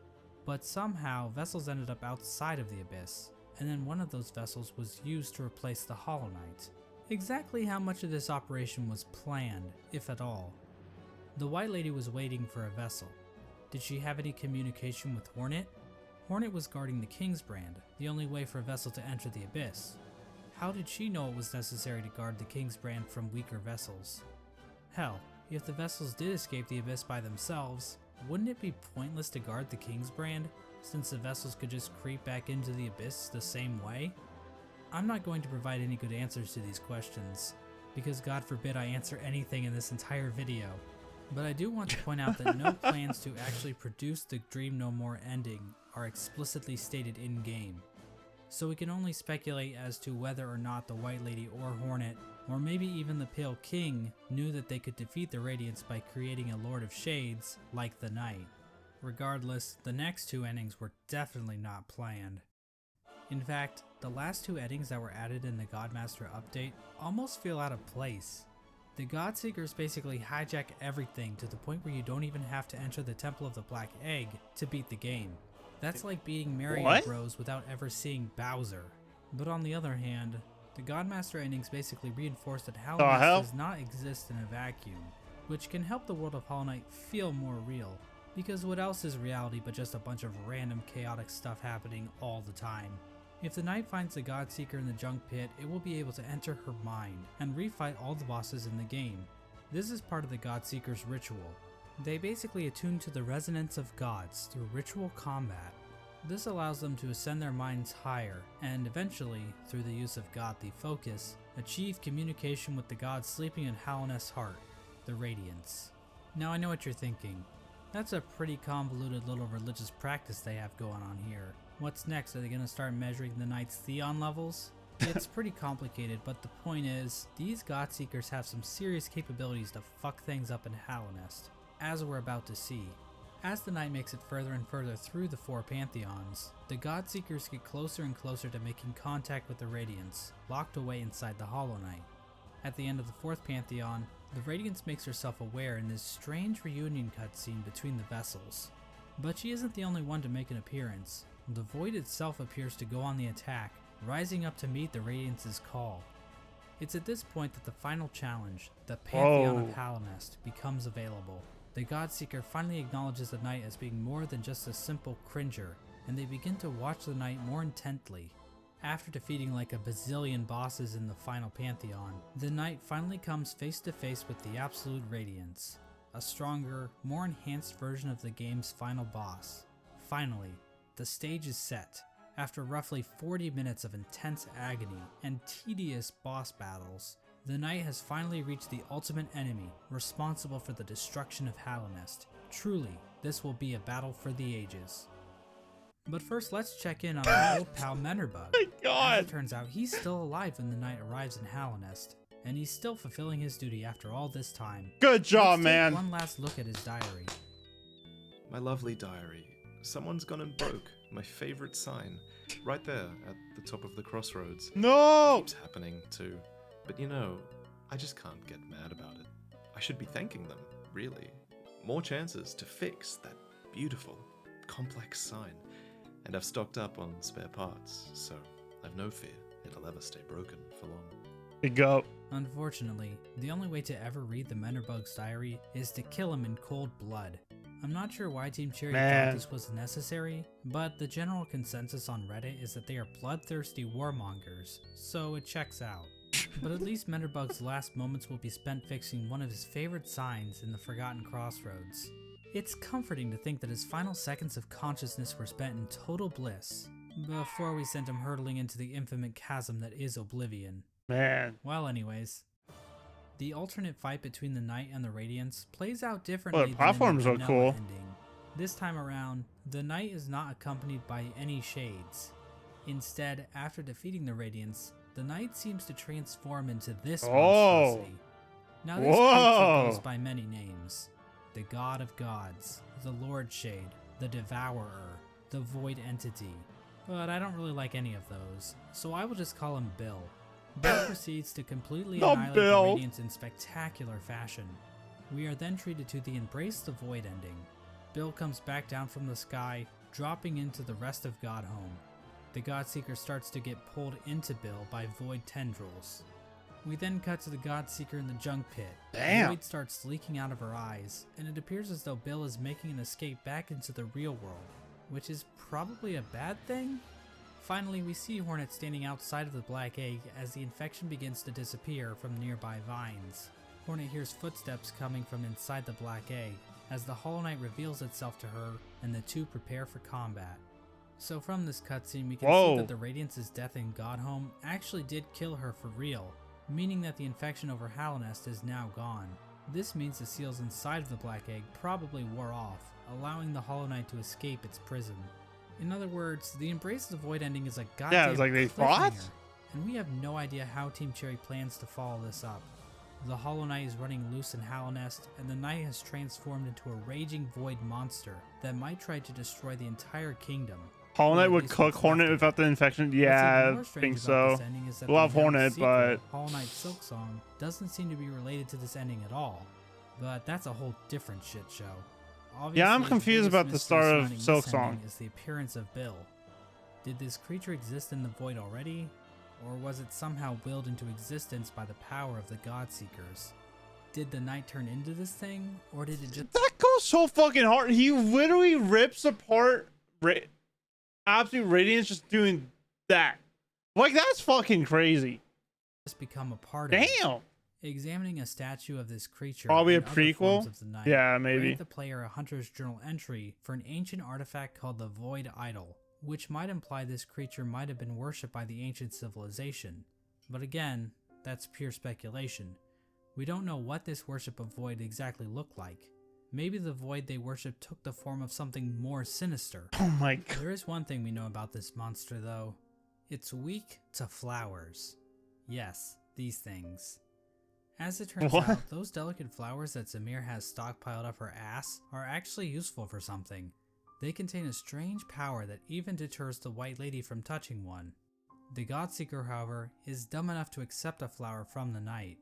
B: But somehow, vessels ended up outside of the Abyss, and then one of those vessels was used to replace the Hollow Knight. Exactly how much of this operation was planned, if at all? The White Lady was waiting for a vessel. Did she have any communication with Hornet? Hornet was guarding the King's Brand, the only way for a vessel to enter the Abyss. How did she know it was necessary to guard the King's Brand from weaker vessels? Hell, if the vessels did escape the Abyss by themselves, wouldn't it be pointless to guard the King's Brand, since the vessels could just creep back into the Abyss the same way? I'm not going to provide any good answers to these questions, because God forbid I answer anything in this entire video. But I do want to point out that no plans to actually produce the Dream No More ending are explicitly stated in-game. So we can only speculate as to whether or not the White Lady or Hornet, or maybe even the Pale King, knew that they could defeat the Radiance by creating a Lord of Shades like the Knight. Regardless, the next two endings were definitely not planned. In fact, the last two endings that were added in the Godmaster update almost feel out of place. The Godseekers basically hijack everything to the point where you don't even have to enter the Temple of the Black Egg to beat the game. That's like beating Mario Bros without ever seeing Bowser. But on the other hand, the Godmaster endings basically reinforce that Hallownest does not exist in a vacuum, which can help the world of Hollow Knight feel more real, because what else is reality but just a bunch of random chaotic stuff happening all the time? If the Knight finds the Godseeker in the Junk Pit, it will be able to enter her mind and refight all the bosses in the game. This is part of the Godseeker's ritual. They basically attune to the resonance of gods through ritual combat. This allows them to ascend their minds higher, and eventually, through the use of godly focus, achieve communication with the god sleeping in Hallownest's heart, the Radiance. Now I know what you're thinking. That's a pretty convoluted little religious practice they have going on here. What's next? Are they going to start measuring the Knight's Theon levels? It's pretty complicated, but the point is, these Godseekers have some serious capabilities to fuck things up in Hallownest, as we're about to see. As the Knight makes it further and further through the four Pantheons, the Godseekers get closer and closer to making contact with the Radiance, locked away inside the Hollow Knight. At the end of the fourth Pantheon, the Radiance makes herself aware in this strange reunion cutscene between the vessels. But she isn't the only one to make an appearance. The Void itself appears to go on the attack, rising up to meet the Radiance's call. It's at this point that the final challenge, the Pantheon of Hallownest, becomes available. The Godseeker finally acknowledges the Knight as being more than just a simple cringer, and they begin to watch the Knight more intently. After defeating like a bazillion bosses in the final Pantheon, the Knight finally comes face to face with the Absolute Radiance, a stronger, more enhanced version of the game's final boss. Finally, the stage is set. After roughly 40 minutes of intense agony and tedious boss battles, the Knight has finally reached the ultimate enemy responsible for the destruction of Hallownest. Truly, this will be a battle for the ages. But first, let's check in on our old pal Menderbug. As it turns out, he's still alive when the Knight arrives in Hallownest, and he's still fulfilling his duty after all this time.
A: Good job,
B: Let's
A: man.
B: take one last look at his diary.
F: My lovely diary. Someone's gone and broke my favorite sign, right there at the top of the crossroads.
A: No!
F: Keeps happening too. But you know, I just can't get mad about it. I should be thanking them, really. More chances to fix that beautiful, complex sign. And I've stocked up on spare parts, so I've no fear it'll ever stay broken for long.
A: Big go.
B: Unfortunately, the only way to ever read the Menderbug's diary is to kill him in cold blood. I'm not sure why Team Cherry thought this was necessary, but the general consensus on Reddit is that they are bloodthirsty warmongers, so it checks out. But at least Menderbug's last moments will be spent fixing one of his favorite signs in the Forgotten Crossroads. It's comforting to think that his final seconds of consciousness were spent in total bliss, before we sent him hurtling into the infinite chasm that is Oblivion.
A: Man.
B: Well, anyways, the alternate fight between the Knight and the Radiance plays out differently
A: The platforms
B: than
A: are
B: in the
A: cool.
B: vanilla ending. This time around, the Knight is not accompanied by any shades. Instead, after defeating the Radiance, the Knight seems to transform into this monstrosity. Now this
A: Whoa.
B: creature goes by many names. The God of Gods, the Lord Shade, the Devourer, the Void Entity. But I don't really like any of those, so I will just call him Bill. Bill proceeds to completely
A: Not
B: annihilate
A: Bill.
B: the Radiants in spectacular fashion. We are then treated to the Embrace the Void ending. Bill comes back down from the sky, dropping into the rest of Godhome. The Godseeker starts to get pulled into Bill by Void tendrils. We then cut to the Godseeker in the junk pit.
A: Damn.
B: Void starts leaking out of her eyes, and it appears as though Bill is making an escape back into the real world, which is probably a bad thing? Finally, we see Hornet standing outside of the Black Egg as the infection begins to disappear from nearby vines. Hornet hears footsteps coming from inside the Black Egg as the Hollow Knight reveals itself to her and the two prepare for combat. So from this cutscene, we can see that the Radiance's death in Godhome actually did kill her for real, meaning that the infection over Hallownest is now gone. This means the seals inside of the Black Egg probably wore off, allowing the Hollow Knight to escape its prison. In other words, the Embrace the Void ending is a goddamn
A: it's like they fought?
B: cliffhanger, and we have no idea how Team Cherry plans to follow this up. The Hollow Knight is running loose in Hallownest, and the Knight has transformed into a raging void monster that might try to destroy the entire kingdom.
A: Hollow Knight
B: Or at
A: would
B: least
A: cook
B: what's
A: Hornet
B: left of
A: without the infection.
B: What's even
A: Yeah,
B: more
A: I
B: strange
A: think
B: about
A: so.
B: this ending is that the
A: Love
B: announced
A: Hornet,
B: sequel,
A: but
B: Hollow Knight Silksong doesn't seem to be related to this ending at all. But that's a whole different shit show. Obviously,
A: yeah, I'm
B: the
A: confused
B: biggest
A: about the
B: mystery
A: start of
B: surrounding this
A: Silksong.
B: ending is the appearance of Bill. Did this creature exist in the void already? Or was it somehow willed into existence by the power of the Godseekers? Did the Knight turn into this thing? Or did it just...
A: That goes so fucking hard. He literally rips apart Absolute Radiance just doing that. Like, that's fucking crazy.
B: just become a part of it?
A: Damn.
B: Examining a statue of this creature,
A: Probably a
B: and other forms
A: prequel?
B: of the Knight,
A: Yeah, maybe.
B: grant the player a Hunter's Journal entry for an ancient artifact called the Void Idol, which might imply this creature might have been worshipped by the ancient civilization. But again, that's pure speculation. We don't know what this worship of Void exactly looked like. Maybe the Void they worshipped took the form of something more sinister.
A: Oh my god.
B: There is one thing we know about this monster though. It's weak to flowers. Yes, these things. As it turns
A: What?
B: out, those delicate flowers that Zamir has stockpiled up her ass are actually useful for something. They contain a strange power that even deters the White Lady from touching one. The Godseeker, however, is dumb enough to accept a flower from the Knight.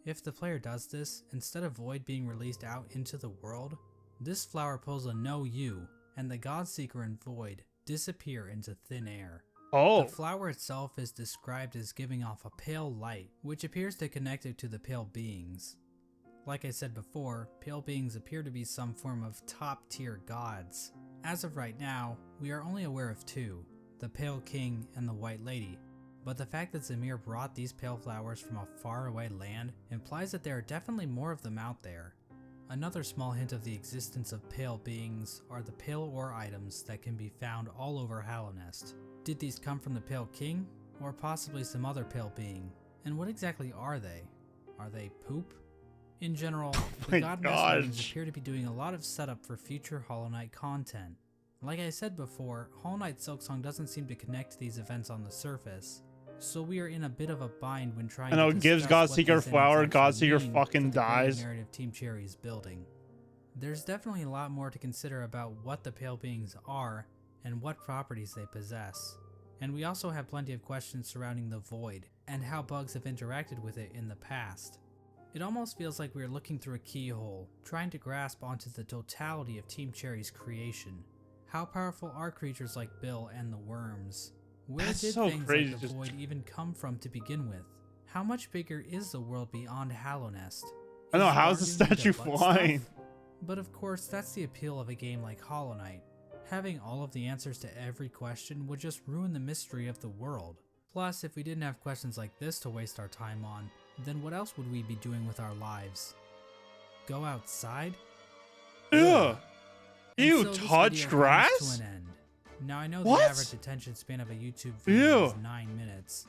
B: If the player does this, instead of Void being released out into the world, this flower pulls a no you, and the Godseeker and Void disappear into thin air.
A: Oh.
B: The flower itself is described as giving off a pale light, which appears to connect it to the pale beings. Like I said before, pale beings appear to be some form of top tier gods. As of right now, we are only aware of two, the Pale King and the White Lady, but the fact that Zamir brought these pale flowers from a faraway land implies that there are definitely more of them out there. Another small hint of the existence of pale beings are the pale ore items that can be found all over Hallownest. Did these come from the Pale King, or possibly some other pale being? And what exactly are they? Are they poop? In general, the God Messengers appear to be doing a lot of setup for future Hollow Knight content. Like I said before, Hollow Knight Silksong doesn't seem to connect to these events on the surface, so we are in a bit of a bind when trying to
A: gives
B: discuss what
A: Godseeker
B: these
A: flower,
B: endings actually
A: Godseeker
B: mean
A: fucking
B: for the grand
A: dies.
B: narrative Team Cherry is building. There's definitely a lot more to consider about what the pale beings are and what properties they possess. And we also have plenty of questions surrounding the Void and how bugs have interacted with it in the past. It almost feels like we are looking through a keyhole, trying to grasp onto the totality of Team Cherry's creation. How powerful are creatures like Bill and the worms? Where
A: That's
B: did
A: so
B: things
A: crazy,
B: like the
A: just-
B: Void even come from to begin with? How much bigger is the world beyond Hallownest?
A: I know,
B: Is
A: how's the
B: Garden
A: statue
B: the butt
A: flying?
B: stuff? But of course, that's the appeal of a game like Hollow Knight. Having all of the answers to every question would just ruin the mystery of the world. Plus, if we didn't have questions like this to waste our time on, then what else would we be doing with our lives? Go outside?
A: Ugh.
B: And
A: You
B: so this
A: touch
B: video comes
A: grass?
B: to an end. Now I know
A: What?
B: the average attention span of a YouTube video
A: Ew.
B: is 9 minutes,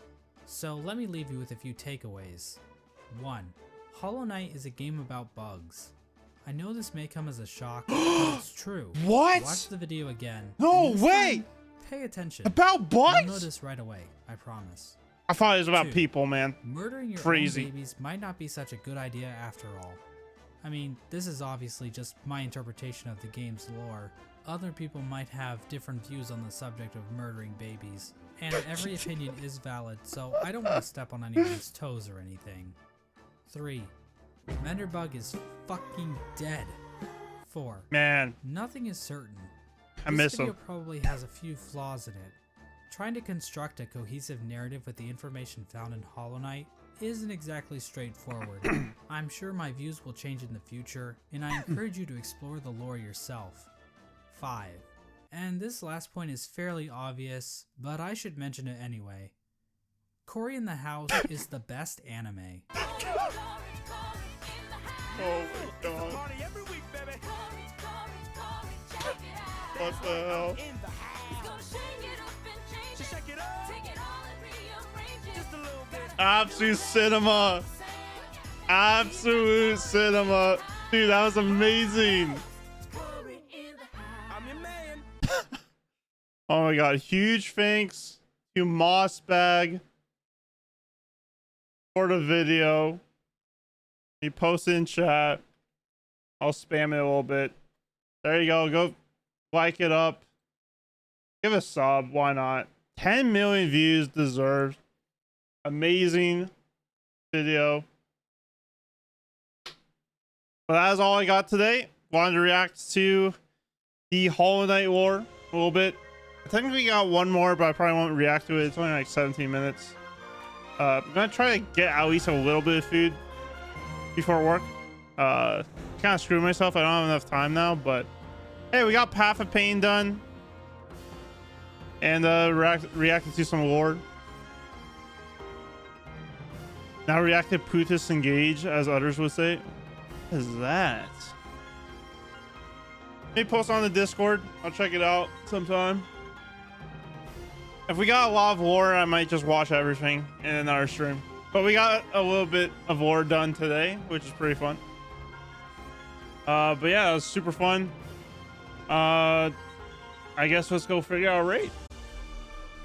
B: so let me leave you with a few takeaways. 1. Hollow Knight is a game about bugs. I know this may come as a shock, but it's true.
A: What?
B: Watch the video again.
A: No
B: and this
A: way!
B: time, pay attention.
A: About
B: You'll
A: bugs?
B: notice right away, I promise.
A: I thought it was about
B: 2.
A: people, man.
B: Murdering your
A: Crazy.
B: own babies might not be such a good idea after all. I mean, this is obviously just my interpretation of the game's lore. Other people might have different views on the subject of murdering babies, and every opinion is valid, so I don't want to step on anyone's toes or anything. 3. Menderbug is fucking dead. 4.
A: Man,
B: Nothing is certain.
A: I miss
B: This video
A: him.
B: probably has a few flaws in it. Trying to construct a cohesive narrative with the information found in Hollow Knight isn't exactly straightforward. I'm sure my views will change in the future, and I encourage you to explore the lore yourself. 5. And this last point is fairly obvious, but I should mention it anyway. Cory in the House is the best anime.
A: Oh my god. What the hell? Absolute cinema. Absolute cinema. Dude, that was amazing. Oh my god. Huge thanks to Mossbag for the video. He posted in chat. I'll spam it a little bit. There you go. Go like it up. Give a sub. Why not? 10 million views deserved. Amazing video. But that's all I got today. Wanted to react to the Hollow Knight lore a little bit. I think we got one more, but I probably won't react to it. It's only like 17 minutes. I'm gonna try to get at least a little bit of food before work. Kind of screwed myself. I don't have enough time now, but hey, we got Path of Pain done, and reacted to some lore. Now reacted Putis Engage, as others would say. What is that? Maybe post on the Discord. I'll check it out sometime. If we got a lot of lore, I might just watch everything in another stream. But we got a little bit of lore done today, which is pretty fun. But yeah, it was super fun. I guess let's go figure out a rate.